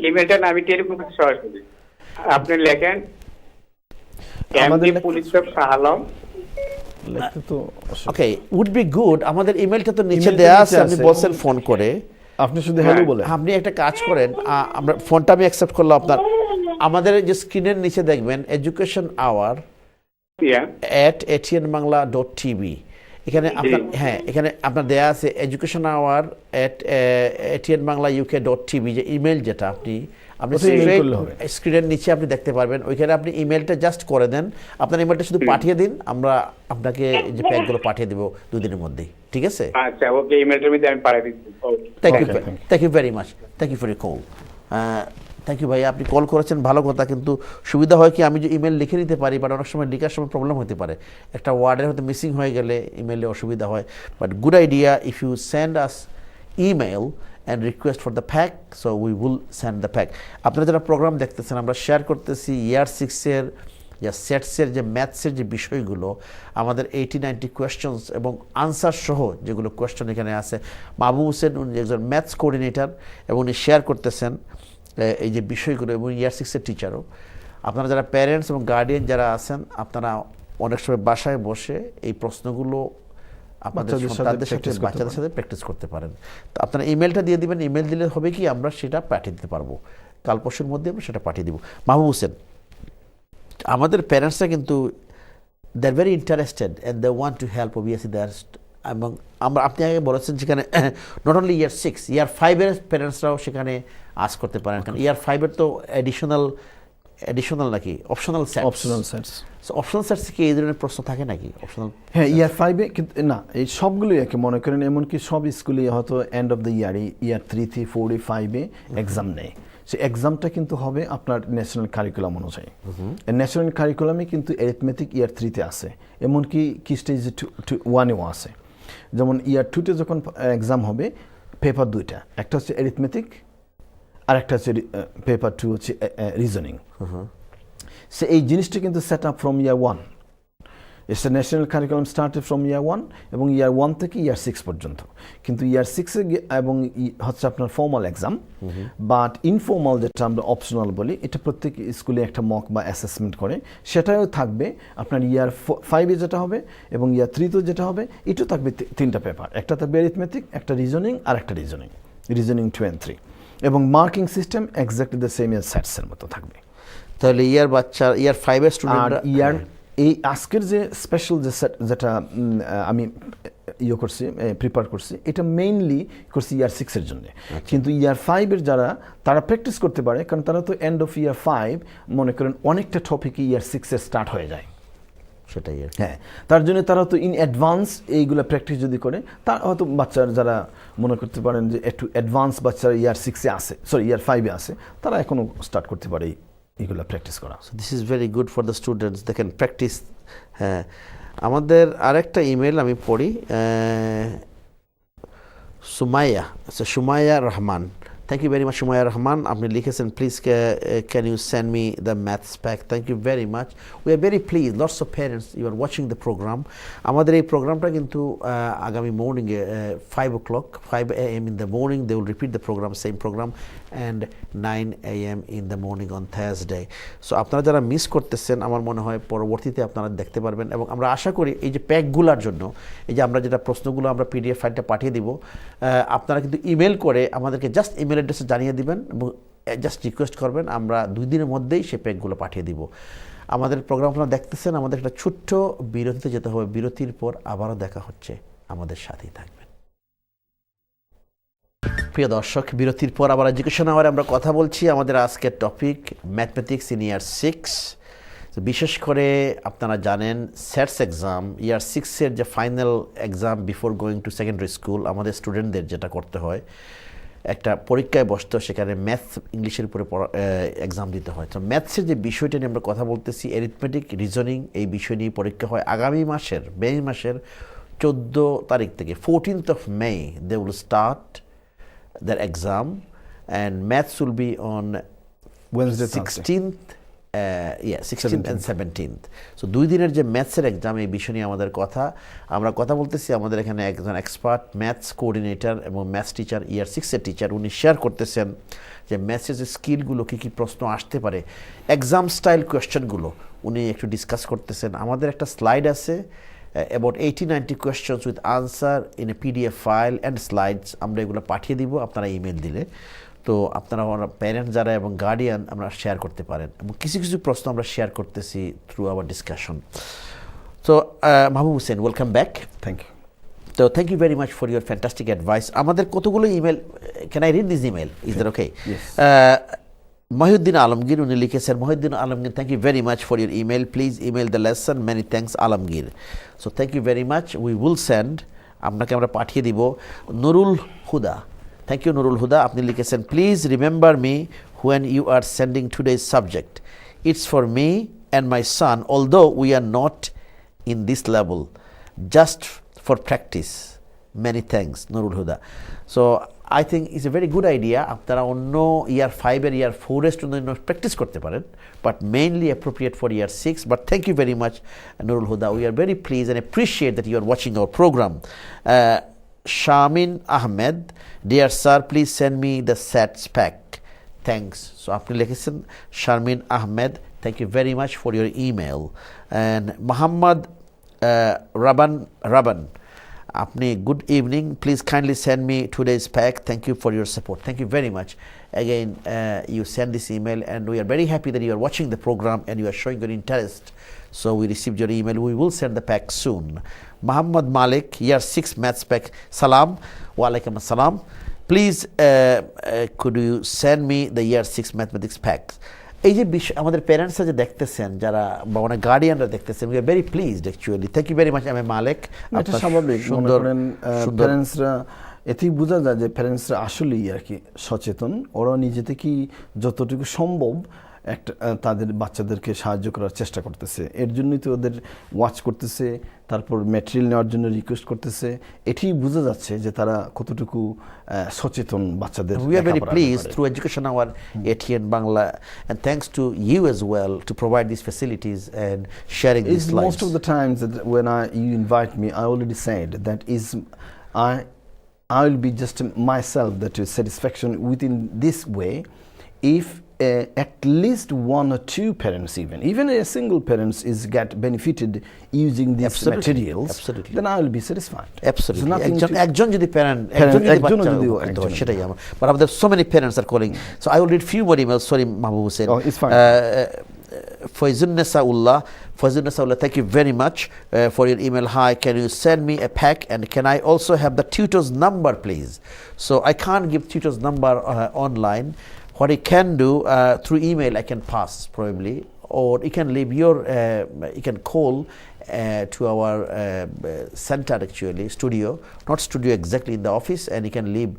ইমেলটা না, আমি টেলিফোন থেকে সরাসরি আপনি লেখেন MD police Shah Alam. Okay, would be good. আমাদের ইমেলটা তো নিচে দেয়া আছে, আপনি বলছেন ফোন করে। আপনি শুধু হ্যালো বলেন। আপনি একটা কাজ করেন, আমরা ফোনটা আমি অ্যাকসেপ্ট করলাম আপনার। আমাদের যে স্ক্রিনের নিচে দেখবেন এডুকেশন আওয়ার @atnbangla.tv, এখানে আপনার এখানে আপনার দেয়া আছে এডুকেশন আওয়ার @atnbangla.uk.tv, যে ইমেল যেটা আপনি স্ক্রিনের নিচে আপনি দেখতে পারবেন। ওইখানে আপনি ইমেলটা জাস্ট করে দেন, আপনার ইমেলটা শুধু পাঠিয়ে দিন, আমরা আপনাকে যে প্যাকগুলো পাঠিয়ে দেব 2 দিনের মধ্যেই। ঠিক আছে? আচ্ছা, ওকে, ইমেলটার মধ্যে আমি পাঠিয়ে দিচ্ছি। Thank you very much. Thank you for your call. Thank you ভাই, আপনি কল করেছেন ভালো কথা, কিন্তু সুবিধা হয় কি আমি যে ইমেল লিখে নিতে পারি, বাট অনেক সময় লেখার সময় প্রবলেম হতে পারে, একটা ওয়ার্ডের হয়তো মিসিং হয়ে গেলে ইমেলে অসুবিধা হয়। But good idea, if you send us email and request for the pack, so we will send the pack. আপনারা যারা প্রোগ্রাম দেখতেছেন, আমরা শেয়ার করতেছি ইয়ার 6-এর যা সেটসের যে ম্যাথসের যে বিষয়গুলো, আমাদের 80-90 কোয়েশ্চনস এবং আনসার সহ যেগুলো কোয়েশ্চন এখানে আছে। মাহবুব হোসেন উনি একজন ম্যাথস কোঅর্ডিনেটর এবং উনি শেয়ার করতেছেন এই যে বিষয়গুলো, এবং ইয়ার 6-এর টিচারও। আপনারা যারা প্যারেন্টস এবং গার্ডিয়ান যারা আছেন, আপনারা অনেক সময় বাসায় বসে এই প্রশ্নগুলো আপনাদের সন্তানদের সাথে বাচ্চাদের সাথে প্র্যাকটিস করতে পারেন। তো আপনারা ইমেলটা দিয়ে দিবেন, ইমেল দিলে হবে কি আমরা সেটা পাঠিয়ে দিতে পারবো, কাল পরশুর মধ্যে আমরা সেটা পাঠিয়ে দিব। মাহবুব হোসেন, আমাদের প্যারেন্টসরা কিন্তু they are very interested and they want to help obviously they are, এবং আপনি আগে বলেছেন সেখানে নট অনলি ইয়ার 6, ইয়ার 5-এর প্যারেন্টসরাও সেখানে আস করতে পারেন, কারণ ইয়ার 5-এর তো অ্যাডিশনাল নাকি optional sets. So optional sets কি এই ধরনের প্রশ্ন থাকে নাকি অপশনাল? হ্যাঁ, ইয়ার 5-এ কিন্তু না, এই সবগুলোই একে মনে করেন, এমনকি সব স্কুলে হয়তো এন্ড অফ দ্য ইয়ার 3, 4, 5-এ এক্সাম নেয়। সে এক্সামটা কিন্তু হবে আপনার ন্যাশনাল কারিকুলাম অনুযায়ী। ন্যাশনাল কারিকুলামে কিন্তু অ্যারিথমেটিক ইয়ার 3-তে আছে, এমনকি কি স্টেজ 1-এও আছে। যেমন ইয়ার 2-তে যখন এক্সাম হবে, পেপার 2টা, একটা হচ্ছে অ্যারিথমেটিক আর একটা হচ্ছে পেপার 2 হচ্ছে রিজনিং। সে এই জিনিসটা কিন্তু set up from year 1। It's a national curriculum started from year 1 এবং ইয়ার 1 থেকে ইয়ার 6 পর্যন্ত। কিন্তু ইয়ার 6-এ এবং হচ্ছে আপনার ফর্মাল এক্সাম, বাট ইনফর্মাল যেটা আমরা অপশনাল বলি, এটা প্রত্যেক স্কুলে একটা মক বা অ্যাসেসমেন্ট করে, সেটাও থাকবে আপনার ইয়ার 5-এ যেটা হবে, এবং ইয়ার 3-তেও যেটা হবে, এটাও থাকবে 3টা পেপার, একটা থাকবে অ্যারিথমেটিক, একটা রিজনিং আর একটা রিজনিং। রিজনিং 2 and 3 এবং marking system exactly the same as SATs এর মতো থাকবে। তাহলে ইয়ার 5 এর স্টুডেন্টরা ইয়ার এই আজকের যে স্পেশাল যে যেটা আমি করছি প্রিপেয়ার করছি, এটা মেইনলি করছি ইয়ার 6 এর জন্য। কিন্তু ইয়ার 5 এর যারা তারা প্র্যাকটিস করতে পারে, কারণ তারা তো এন্ড অফ ইয়ার 5 মনে করেন অনেকটা টপিকই ইয়ার 6 এর স্টার্ট হয়ে যায়। সেটাই হ্যাঁ, তার জন্য তারা তো ইন অ্যাডভান্স এইগুলো প্র্যাকটিস যদি করে, তার হয়তো বাচ্চারা যারা মনে করতে পারেন যে একটু অ্যাডভান্স বাচ্চারা ইয়ার 6 এ আছে, সরি ইয়ার 5 এ আছে, তারা এখনো স্টার্ট করতে পারে এইগুলো প্র্যাকটিস করা। So this is very good for the students, they can practice. হ্যাঁ, আমাদের আরেকটা ইমেল আমি পড়ি, Sumaiya Rahman. Thank you very much, Shumaya Rahman. আপনি লিখেছেন, please can you send me the maths pack? Thank you very much. We are very pleased. Lots of parents, you are watching the program. আমাদের এই প্রোগ্রামটা কিন্তু আগামী মর্নিংয়ে 5 o'clock, 5 a.m. in the morning. They will repeat the program, same program, and 9 a.m. in the morning on Thursday. So আপনারা যারা miss করতেছেন, আমার মনে হয় পরবর্তীতে আপনারা দেখতে পারবেন। এবং আমরা আশা করি এই যে প্যাকগুলোর জন্য, এই যে আমরা যেটা প্রশ্নগুলো আমরা পিডিএফ ফাইলটা পাঠিয়ে দিব, আপনারা কিন্তু ইমেল করে আমাদেরকে জাস্ট ইমেল অ্যাড্রেসে জানিয়ে দিবেন এবং জাস্ট রিকোয়েস্ট করবেন, আমরা 2 দিনের মধ্যেই সেই প্যাকগুলো পাঠিয়ে দিব। আমাদের প্রোগ্রাম আপনারা দেখতেছেন, আমাদের একটা ছোট্ট বিরতিতে যেতে হবে। বিরতির পর আবারও দেখা হচ্ছে, আমাদের সাথেই থাকবেন। প্রিয় দর্শক, বিরতির পর আবার এডুকেশন আওয়ারে আমরা কথা বলছি। আমাদের আজকের টপিক ম্যাথমেটিক্স ইন ইয়ার 6। বিশেষ করে আপনারা জানেন স্যাটস এক্সাম, ইয়ার 6 এর যে final exam before going to secondary school, আমাদের স্টুডেন্টদের যেটা করতে হয়, একটা পরীক্ষায় বসতে, সেখানে ম্যাথ ইংলিশের উপরে এক্সাম দিতে হয়। তো ম্যাথসের যে বিষয়টা নিয়ে আমরা কথা বলতেছি, অ্যারিথমেটিক, রিজনিং, এই বিষয় নিয়ে পরীক্ষা হয় আগামী মাসের মে মাসের 14 তারিখ থেকে 14th of May they will start their exam, and maths will be on Wednesday, 16th, 16th and 17th. So 2 দিনের যে ম্যাথসের এক্সাম, এই বিষয় নিয়ে আমাদের কথা। আমরা কথা বলতেছি, আমাদের এখানে একজন এক্সপার্ট ম্যাথস কোঅর্ডিনেটর এবং ম্যাথস টিচার, ইয়ার 6 এর টিচার, উনি শেয়ার করতেছেন যে ম্যাথসের যে স্কিলগুলো, কী কী প্রশ্ন আসতে পারে, এক্সাম স্টাইল কোয়েশ্চেনগুলো উনি একটু ডিসকাস করতেছেন। আমাদের একটা স্লাইড আছে, about 80-90 questions with answer in a PDF file and slides, আমরা এগুলো পাঠিয়ে দিব আপনারা ইমেল দিলে। তো আপনারা প্যারেন্টস যারা এবং গার্ডিয়ান আমরা শেয়ার করতে পারেন, এবং কিছু কিছু প্রশ্ন আমরা শেয়ার করতেছি থ্রু আওয়ার ডিসকাশন। তো Mahbub Hossain, welcome back. Thank you. তো thank you very much for your fantastic advice. আমাদের কতগুলো email, can I read this email, is that okay? Mohiuddin Alamgir, উনি লিখেছেন, Mohiuddin Alamgir, thank you very much for your email, please email the lesson, many thanks Alamgir. So thank you very much, we will send, আপনাকে আমরা পাঠিয়ে দিব। Nurul Huda, thank you Nurul Huda, আপনি লিখেছেন, please remember me when you are sending today's subject, it's for me and my son, although we are not in this level, just for practice, many thanks Nurul Huda. So I think it's a very good idea. আপনারা অন্য ইয়ার 5 এর ইয়ার 4 এর জন্য practice করতে পারেন, but mainly appropriate for year 6. But thank you very much, Nurul Huda. We are very pleased and appreciate that you are watching our program. Shamin Ahmed, dear sir, please send me the SATs pack. Thanks. So আপনি লিখেছেন Shamin Ahmed, thank you very much for your email. And Muhammad Raban, Apni, good evening. Please kindly send me today's pack. Thank you for your support. Thank you very much. Again, you send this email, and we are very happy that you are watching the program and you are showing your interest. So we received your email. We will send the pack soon. Muhammad Malik, year 6 maths pack. Salam. Wa alaikum assalam. Please, could you send me the year 6 mathematics pack? এই যে বিষয় আমাদের প্যারেন্টসরা যে দেখতেছেন, যারা বা মানে গার্ডিয়ানরা দেখতেছেন, we are very pleased actually. Thank you very much. আমি মালিক, এটা স্বাভাবিক। সুন্দর প্যারেন্টসরা, এতেই বোঝা যায় যে প্যারেন্টসরা আসলেই আর কি সচেতন। ওরা নিজে থেকেই যতটুকু সম্ভব একটা তাদের বাচ্চাদেরকে সাহায্য করার চেষ্টা করতেছে। এর জন্যই তো ওদের ওয়াচ করতেছে, তারপর ম্যাটেরিয়াল নেওয়ার জন্য রিকোয়েস্ট করতেছে। এটাই বোঝা যাচ্ছে যে তারা কতটুকু সচেতন বাচ্চাদের। We are very pleased through Education Hour ATN Bangla, and thanks to you as well to provide these facilities and sharing these slides. Most of the times that when you invite me, I already said that is I will be just myself, that is satisfaction within this way. If at least one or two parents, even a single parents is get benefited using these Absolutely. materials, Absolutely. then I will be satisfied. Absolutely. There's nothing to- একজন যদি parent Parent, একজন যদি একজনও বাচ্চা যদি উপকৃত হয়, একজন। সেটাই আমার। But আমাদের so many parents are calling. So I will read few more emails. Sorry, Mahbub Hussain. Oh, it's fine. Faizun Nasaullah, thank you very much for your email. Hi, can you send me a pack, and can I also have the tutor's number, please? So I can't give tutor's number online. What I can do through email, I can pass probably, or you can leave your, you can call to our center, actually studio, not studio exactly, in the office, and you can leave.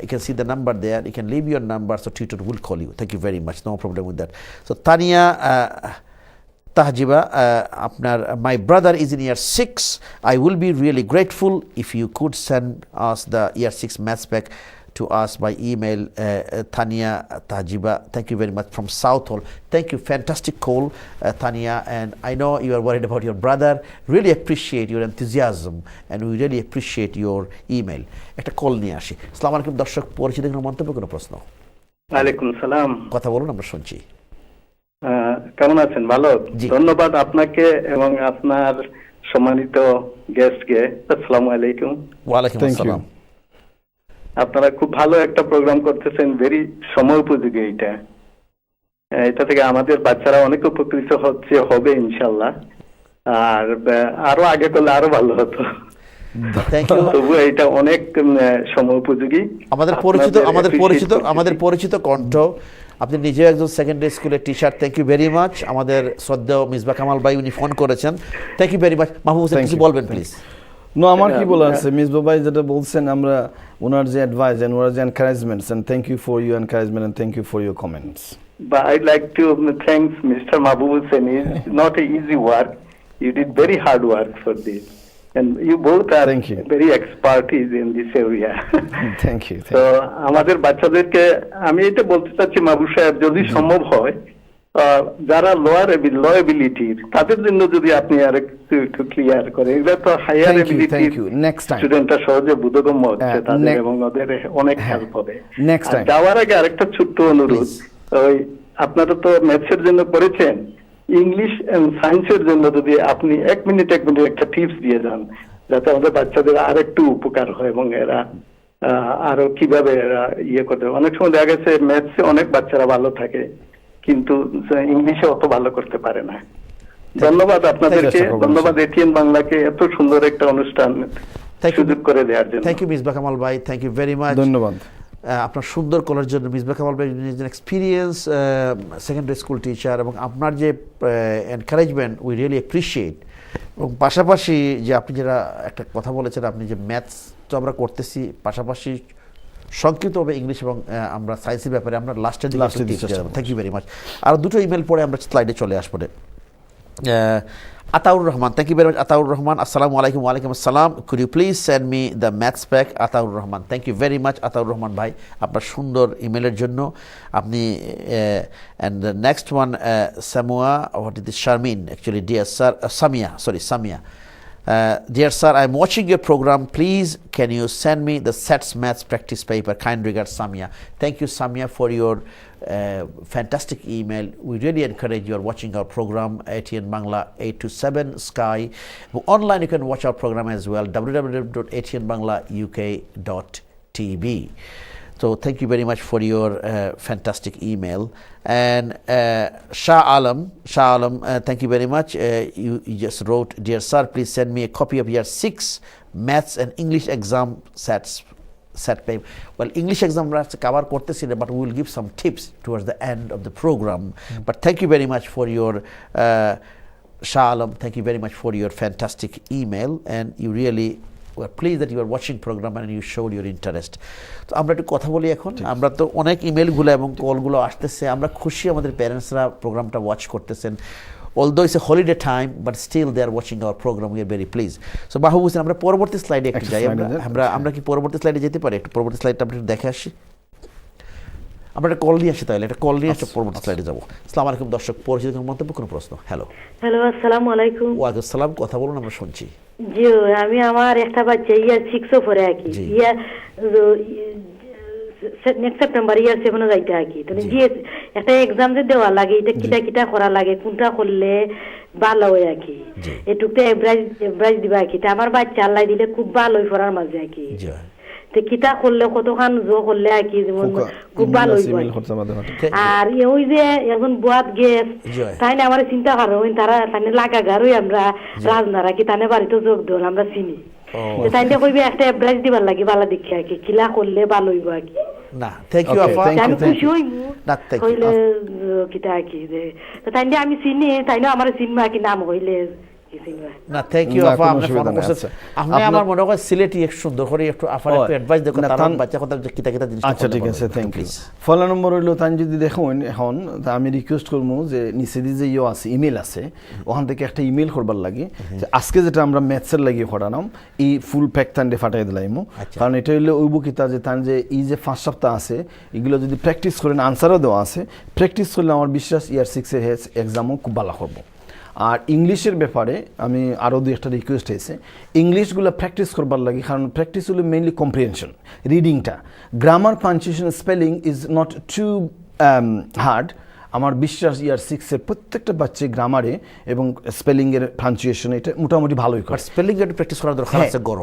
You can see the number there. You can leave your number, so tutor will call you. Thank you very much. No problem with that. So Tania Tahjiba, my brother is in year 6. I will be really grateful if you could send us the year 6 maths pack to us by email. Tania Tahjiba, thank you very much, from South Hall. Thank you, fantastic call, Tania, and I know you are worried about your brother. Really appreciate your enthusiasm, and we really appreciate your email. একটা call নিয়ে আসি। আসসালামু আলাইকুম দর্শক, পরিচিত কোনো মন্তব্য, কোনো প্রশ্ন? ওয়ালাইকুম সালাম। কথা বলুন, আমরা শুনছি। কেমন আছেন? ভালো, জি। ধন্যবাদ আপনাকে এবং আপনার সম্মানিত গেস্টকে। আসসালামু আলাইকুম। ওয়ালাইকুম Thank you. আসসালাম। আপনারা খুব ভালো একটা প্রোগ্রাম করতেছেন, ভেরি সময় উপযোগী এটা। এটা থেকে আমাদের বাচ্চারা অনেক উপকৃত হবে ইনশাল্লাহ। আর আরো আগে করলে আরো ভালো হতো। Thank you. তবু এটা অনেক সময় উপযোগী। আমাদের পরিচিত কণ্ঠ, আপনি নিজেও একজন সেকেন্ডারি স্কুলের teacher. Thank you very much. আমাদের শ্রদ্ধেয় মিসবাহ কামাল ভাই, উনি ফোন করেছেন। Thank you very much. Mahbub Hossain, কিছু বলবেন প্লিজ? No, আমার কি বলা আছে, মিসবাহ ভাই যেটা বলছেন, আমরা ওনার যে অ্যাডভাইস এন্ড ওনার যে encouragements, and thank you for your encouragement and thank you for your comments. But I'd like to thank Mr. Mahbub Hussain. It's not an easy work. You did very hard work for this. And you both are Thank you. very expertise in this area. Thank you. তো আমাদের বাচ্চাদেরকে আমি এটা বলতে চাচ্ছি, মাহবুব সাহেব, যদি সম্ভব হয়, যারা লো এবিলিটির, তাদের জন্য যদি আপনি আর একটু ক্লিয়ার করেন। এগুলো তো হায়ার এবিলিটির নেক্সট টাইম স্টুডেন্টরা সহজে বোধগম্য হচ্ছে তাদের, এবং ওদের অনেক হেল্প হবে। নেক্সট টাইম যাওয়ার আগে আরেকটা ছোট্ট অনুরোধ, ওই আপনারা তো ম্যাথসের জন্য করেছেন, ইংলিশ এন্ড সায়েন্সের জন্য যদি আপনি এক মিনিট একটা টিপস দিয়ে যান, যাতে আমাদের বাচ্চাদের আর একটু উপকার হয় এবং এরা আরো কিভাবে এরা ইয়ে করতে। অনেক সময় দেখা গেছে ম্যাথসে অনেক বাচ্চারা ভালো থাকে, কিন্তু ইংলিশে অত ভালো করতে পারে না। ধন্যবাদ আপনাদেরকে, ধন্যবাদ এটিএন বাংলাকে এত সুন্দর একটা অনুষ্ঠান সুযোগ করে দেওয়ার জন্য। থ্যাংক ইউ মিসবাহ কামাল ভাই, থ্যাংক ইউ ভেরি মাচ। ধন্যবাদ আপনার সুন্দর কলার জন্য। মিসবাহ কামাল ভাই এক্সপিরিয়েন্স সেকেন্ডারি স্কুল টিচার, এবং আপনার যে এনকারেজমেন্ট উই রিয়েলি অ্যাপ্রিসিয়েট। এবং পাশাপাশি যে আপনি যেটা একটা কথা বলেছেন, আপনি যে ম্যাথস তো আমরা করতেছি, পাশাপাশি সংক্ষিপ্তভাবে ইংলিশ এবং আমরা সায়েন্সের ব্যাপারে আমরা লাস্টের দিকে থ্যাংক ইউ ভেরি মাচ। আর দুটো ইমেল পরে আমরা স্লাইডে চলে আসবো। Ataur Rahman, thank you very much, Ataur Rahman. Assalamu alaikum, wa alaikum assalam. Could you please send me the maths pack? Ataur Rahman, thank you very much, Ataur Rahman bhai, আপনার সুন্দর ইমেলের জন্য। আপনি and the next one, Samua, what is this? Sharmin, actually, dear sir, Samia. Dear sir, I'm watching your program. Please, can you send me the SETS maths practice paper? Kind regards, Samia. Thank you, Samia, for your fantastic email. We really encourage you are watching our program, ATN Bangla 8 to 7 Sky. Online, you can watch our program as well, www.atnbanglauk.tv. So thank you very much for your fantastic email. And Shah Alam, thank you very much. You just wrote, dear sir, please send me a copy of year 6 maths and English exam set paper. Well, English exam cover kortesi na, but we will give some tips towards the end of the program. But thank you very much for your Shah Alam, thank you very much for your fantastic email, and you really were pleased that you are watching program and you showed your interest. তো আমরা একটু কথা বলি এখন। আমরা তো অনেক ইমেলগুলো এবং কলগুলো আসতেছে, আমরা খুশি আমাদের প্যারেন্টসরা প্রোগ্রামটা ওয়াচ করতেছেন। Although it's a holiday time, but still they are watching our program. We are very pleased. So Mahbub Hussain, আমরা পরবর্তী স্লাইডে একটু যাই। আমরা কি পরবর্তী স্লাইডে যেতে পারি? একটু পরবর্তী স্লাইডটা আমরা দেখে আসি। আমরা একটা কল নিয়ে আসি, তাহলে একটা কল নিয়ে আসি, পরবর্তী স্লাইডে যাবো। আসসালামু আলাইকুম দর্শক, পরিচিত কোনো মন্তব্য, কোনো প্রশ্ন? হ্যালো, আসসালামু আলাইকুম। ওয়ালাইকুম আসসালাম, কথা বলুন, আমরা শুনছি। জি, আমি আমার একটা বাচ্চা ইয়ার 6 পড়ে আর কি, ইয়ার নেক্সট সেপ্টেম্বর ইয়ার 7 যাইতে আকি তো যে একটা এক্সাম যে দেওয়া লাগে এটা কিটা করা লাগে কোনটা করলে ভালো হয় আকি এটুকতে এভারেজ দিবা আকি আমার বাচ্চা আল্লাহ দিলে খুব ভালো হয় পড়ার মাঝে আকি তে কিতা করলে কতখান জো করলে আকি যেমন খুব ভালো হয় আর ওই যে এখন বুয়াত গেস তাই না আমার চিন্তা করো তারা তানে লাগা গারই আমরা রাজনারা কি তানে বাড়িতে যোগ দল আমরা চিনি তাই না কইবে একটা এভারেজ দিবার লাগে ভালো দেখি আকি কিলা করলে ভালো হইব আকি না থ্যাংক ইউ আপা আমি খুশি হইমু না থ্যাংক ইউ কইলে কিতা আকি যে তাই না আমি চিনি তাই না আমার চিনমা কি নাম হইলে না থ্যাংক ইউ আপা আপনি ফোন করছেন আপনি আমার মনে হয় সিলেটি এক সুন্দর করে একটু আফার একটু অ্যাডভাইস দেখো তার বাচ্চা কথা কিতা কিতা জিনিস আচ্ছা ঠিক আছে থ্যাংক ইউ ফলো নম্বর হইলো তাই যদি দেখুন এখন আমি রিকোয়েস্ট করবো যে নিচে যে আছে ইমেল আছে ওখান থেকে একটা ইমেল করবার লাগে যে আজকে যেটা আমরা ম্যাথসের লাগিয়ে পড়ালাম এই ফুল প্যাক তান্ডে ফাটাই দিলাইমু কারণ এটা হইলো ওই বুকিতা যে তান যে এই যে 5 সপ্তাহ আছে এগুলো যদি প্র্যাকটিস করেন আনসারও দেওয়া আছে প্র্যাকটিস করলে আমার বিশ্বাস ইয়ার 6 এর এক্সামও খুব ভালো করবো আর ইংলিশের ব্যাপারে আমি আরও দুই একটা রিকোয়েস্ট হয়েছে ইংলিশগুলো প্র্যাকটিস করবার লাগে কারণ প্র্যাকটিস হলো মেইনলি কম্প্রিহেনশন রিডিংটা grammar punctuation spelling is not too hard আমার বিশ্বাস ইয়ার 6 এর প্রত্যেকটা বাচ্চা গ্রামারে এবং স্পেলিংয়ের পাঞ্চুয়েশন এটা মোটামুটি ভালোই করে স্পেলিং এর প্র্যাকটিস করার দরকার আছে গড়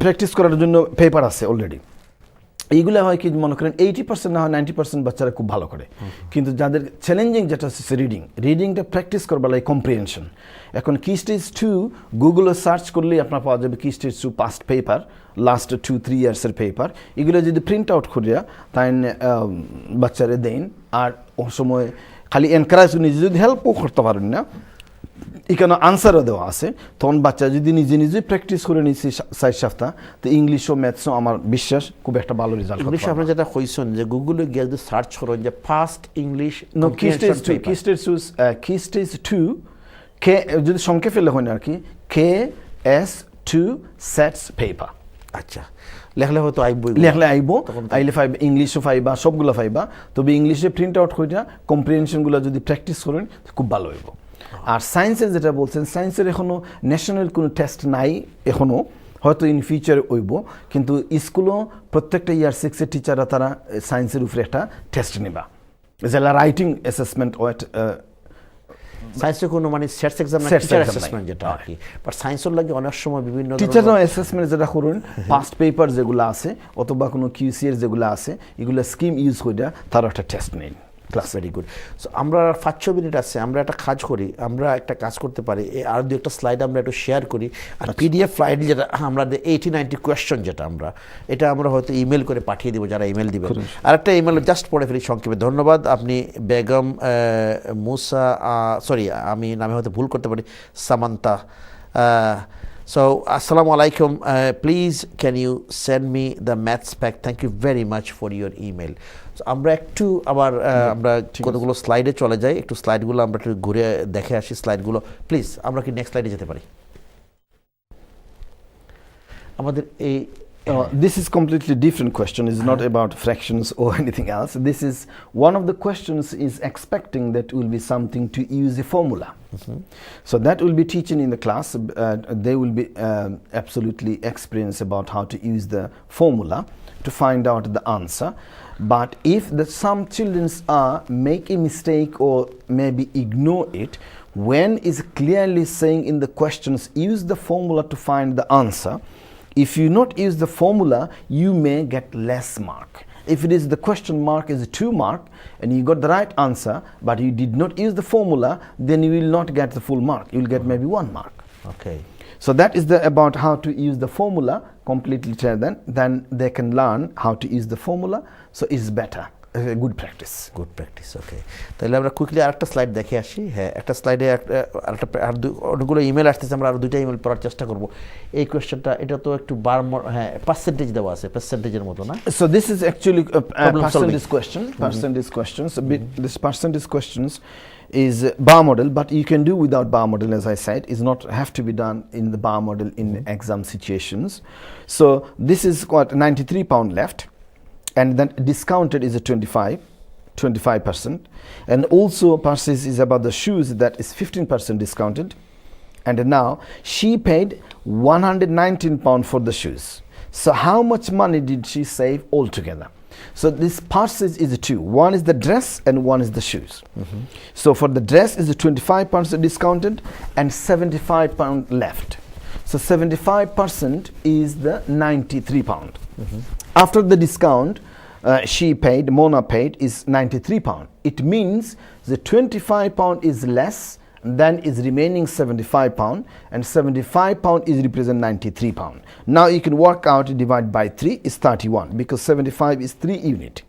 প্র্যাকটিস করার জন্য পেপার আছে অলরেডি এইগুলো হয় কি মনে করেন 80% না হয় 90% বাচ্চারা খুব ভালো করে কিন্তু যাদের চ্যালেঞ্জিং যেটা হচ্ছে রিডিংটা প্র্যাকটিস করবার লাগে কম্প্রিহেনশন এখন কি স্টেজ 2 গুগলে সার্চ করলেই আপনার পাওয়া যাবে কি স্টেজ 2 পাস্ট পেপার লাস্ট 2-3 ইয়ার্সের পেপার এগুলো যদি প্রিন্ট আউট করিয়া তাই বাচ্চারা দেন আর ও সময় খালি এনকারেজ নিজে যদি হেল্পও করতে পারেন না এখানে আনসারও দেওয়া আছে তখন বাচ্চা যদি নিজে নিজে প্র্যাকটিস করে নিচ্ছে 4 সপ্তাহ তো ইংলিশ ও ম্যাথসও আমার বিশ্বাস খুব একটা ভালো রেজাল্ট হবে ইংলিশ আপনি যেটা কইছেন যে গুগলে গিয়ে যদি সার্চ করেন যে ফার্স্ট ইংলিশ কি স্টেজ 2 কে যদি সংক্ষেপে লেখেন আর কি KS2 সেটস পেপার আচ্ছা লেখলে হয়তো আইবো আইলে ইংলিশও পাইবা সবগুলো পাইবা তবে ইংলিশে প্রিন্ট আউট কইরা কম্প্রিহেনশনগুলো যদি প্র্যাকটিস করেন খুব ভালো হইব আর সায়েন্সের যেটা বলছেন সায়েন্সের এখনও ন্যাশনাল কোনো টেস্ট নাই এখনও হয়তো ইন ফিউচার হইব কিন্তু স্কুলও প্রত্যেকটা ইয়ার 6 এর টিচাররা তারা সায়েন্সের উপরে একটা টেস্ট নেবা যেটা রাইটিং অ্যাসেসমেন্ট সায়েন্সের কোনো মানে সেটস এক্সাম না টিচার অ্যাসেসমেন্ট যেটা আর কি বাট সায়েন্সের লাগে অনেক সময় বিভিন্ন টিচার অ্যাসেসমেন্ট যেটা করুন পাস্ট পেপার যেগুলো আছে অথবা কোনো কিউসি এর যেগুলো আছে এগুলো স্কিম ইউজ করে তারা একটা টেস্ট নেন ক্লাস ভেরি গুড সো আমরা 5-6 মিনিট আছে আমরা একটা কাজ করি আমরা একটা কাজ করতে পারি আর দুই একটা স্লাইড আমরা একটু শেয়ার করি আর পিডিএফ ফাইল যেটা আমরা 80-90 কোয়েশ্চন যেটা এটা আমরা হয়তো ইমেল করে পাঠিয়ে দিব যারা ইমেল দিবেন আর একটা ইমেল জাস্ট পড়ে ফেলি সংক্ষেপে ধন্যবাদ আপনি বেগম মুসা সরি আমি নামে হয়তো ভুল করতে পারি Samanta So, assalamu alaikum. Please, can you send me the maths pack? Thank you very much for your email. So, আমরা একটু আবার আমরা কতগুলো স্লাইডে চলে যাই একটু স্লাইডগুলো আমরা একটু ঘুরে দেখে আসি স্লাইডগুলো প্লিজ আমরা কি নেক্সট স্লাইডে যেতে পারি আমাদের এই this is completely different question. It's not about fractions or anything else. This is one of the questions is expecting that will be something to use a formula. So that will be teaching in the class. They will be absolutely experienced about how to use the formula to find out the answer. But if some children make a mistake or maybe ignore it, when is clearly saying in the questions use the formula to find the answer. If you not use the formula, you may get less mark. If it is the question mark is 2 mark and you got the right answer, but you did not use the formula, then you will not get the full mark. You will get maybe 1 mark. Okay. So that is about how to use the formula completely. Then they can learn how to use the formula. So it's better. Good practice. Good practice. Okay. তাহলে আমরা quickly আরেকটা slide দেখে আসি হ্যাঁ একটা স্লাইডে অনেকগুলো email আসতেছে আমরা আরো দুইটা ইমেল পড়ার চেষ্টা করব এই কোশ্চেনটা এটা তো একটু হ্যাঁ পার্সেন্টেজ দেওয়া আছে পার্সেন্টেজের মতো না So this is actually a percentage question. Percentage questions. This percentage questions is bar model, but you can do without bar model. As I said, is not have to be done in the bar model in exam situations. So this is got 93 pound left. And then discounted is a 25%. And also purchase is about the shoes that is 15% discounted. And now she paid 119 pound for the shoes. So how much money did she save altogether? So this parts is two. One is the dress and one is the shoes. So for the dress is the 25% discounted and 75 pound left. So 75% is the 93 pound. After the discount, Mona paid is 93 pound. It means the 25 pound is less, then is remaining 75 pound, and 75 pound is represent 93 pound. Now you can work out, divide by 3 is 31, because 75 is 3 unit.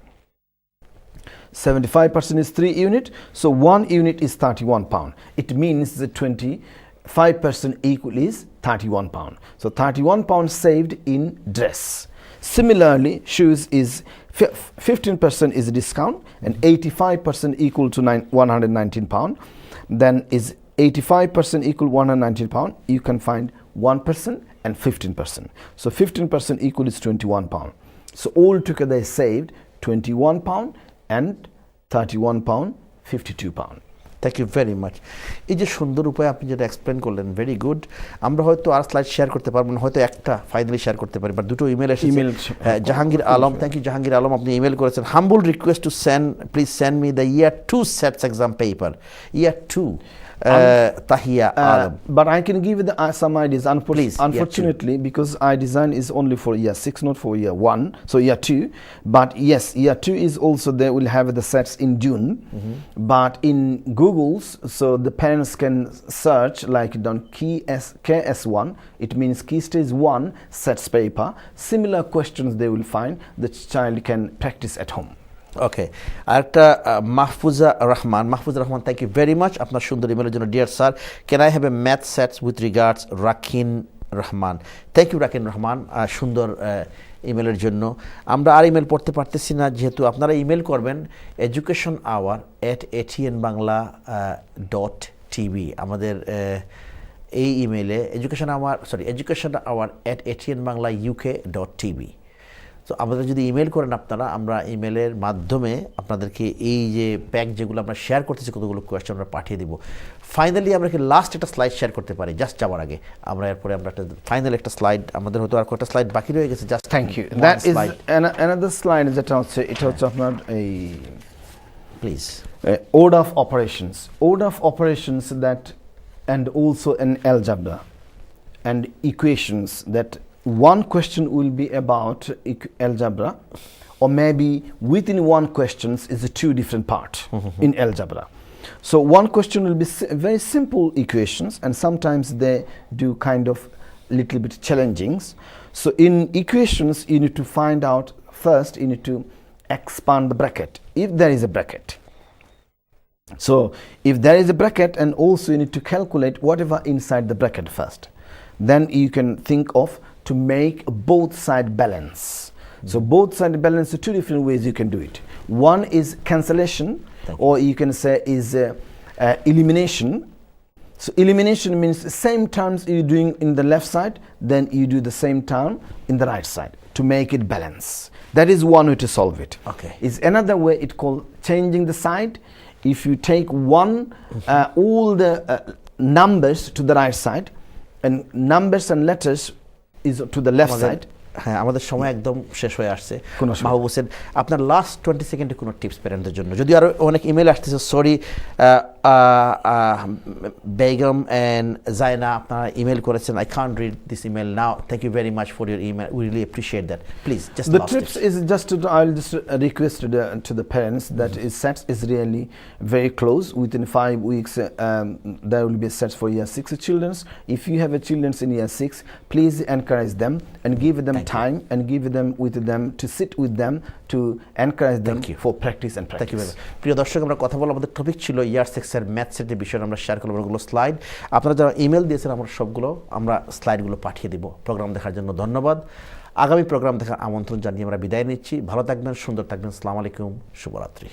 75% is 3 unit, so 1 unit is 31 pound. It means the 25% equal is 31 pound. So 31 pound saved in dress. Similarly, shoes is 15% is discount and 85% equal to 119 pound. Then is 85% equal 119 pound. You can find 1% and 15%. So 15% equal is 21 pound. So all together is saved 21 pound and 31 pound, 52 pound. Thank you very much. এই যে সুন্দর উপায় আপনি যেটা explain করলেন, very good. আমরা হয়তো আর slide share করতে পারবো না, হয়তো একটা ফাইনালি শেয়ার করতে পারি, বাট দুটো ইমেল এসেছে। জাহাঙ্গীর আলম, থ্যাংক ইউ জাহাঙ্গীর আলম, আপনি ইমেল করেছেন, humble request to please send me the year 2 sets exam paper, year 2 Tahia Alam. But I can give you some ideas. Unfortunately, because our design is only for year 6, not for year 1, so year 2. But yes, year 2 is also, they will have the sets in June. But in Google's, so the parents can search like on KS1, it means Key Stage 1 sets paper. Similar questions they will find, the child can practice at home. Okay, আরেকটা Mahfuza Rahman, thank you very much আপনার সুন্দর ইমেলের জন্য। Dear sir, can I have a math sets with regards? Rakin Rahman, thank you Rakin Rahman সুন্দর ইমেলের জন্য। আমরা আর email পড়তে পারতেছি না, যেহেতু আপনারা ইমেল করবেন educationhour@atnbangla.tv, আমাদের এই ইমেলে educationhour@atnbanglauk.tv। তো আমাদের যদি ইমেল করেন আপনারা, আমরা ইমেলের মাধ্যমে আপনাদেরকে এই যে প্যাক যেগুলো আমরা শেয়ার করতেছি, কতগুলো কোয়েশ্চেন আমরা পাঠিয়ে দিব। ফাইনালি আমরা কি লাস্ট একটা স্লাইড শেয়ার করতে পারি জাস্ট যাওয়ার আগে? আমরা এরপরে আমরা একটা ফাইনাল একটা স্লাইড, আমাদের হয়তো আর কয়েকটা স্লাইড বাকি রয়ে গেছে, just thank you. That is another slide যেটা হচ্ছে, এটা হচ্ছে আপনার এই please order of operations that, and also an algebra and equations, that one question will be about algebra, or maybe within one question is 2 different parts in algebra. So one question will be very simple equations, and sometimes they do kind of little bit challenging. So in equations, you need to find out first, you need to expand the bracket if there is a bracket. So if there is a bracket, and also you need to calculate whatever inside the bracket first, then you can think of to make both side balance. So both side balance, 2 different ways you can do it. One is cancellation, or you can say is elimination. So elimination means the same terms you're doing in the left side, then you do the same term in the right side to make it balance. That is one way to solve it. Okay. Is another way, it called changing the side. If you take all the numbers to the right side, and numbers and letters is to the left side. হ্যাঁ, আমাদের সময় একদম শেষ হয়ে আসছে। মাহবুব হোসেন, আপনার last 20 সেকেন্ডে কোনো টিপস প্যারেন্টদের জন্য? যদি আরও অনেক ইমেল আসতেছে, সরি বেগম অ্যান্ড জায়না, আপনারা ইমেল করেছেন, I can't read this email now. Thank you very much for your email, we really appreciate that. Please just the tips is just I'll just request to the parents that is sets is really very close. Within 5 weeks there will be sets for year 6 children. If you have a children in year 6, please encourage them and give them time and give them with them to sit with them to encourage them for practice and practice. Thank you very much. প্রিয় দর্শক, আমরা কথা বলা, আমাদের topic ছিল ইয়ার 6 এর math সেটের বিষয়ে আমরা শেয়ার করলাম ওগুলো স্লাইড। আপনারা যারা ইমেল দিয়েছেন, আমরা সবগুলো আমরা স্লাইডগুলো পাঠিয়ে দিব। প্রোগ্রাম দেখার জন্য ধন্যবাদ। আগামী প্রোগ্রাম দেখার আমন্ত্রণ জানিয়ে আমরা বিদায় নিচ্ছি। ভালো থাকবেন, সুন্দর থাকবেন। আসসালামু আলাইকুম, শুভরাত্রি।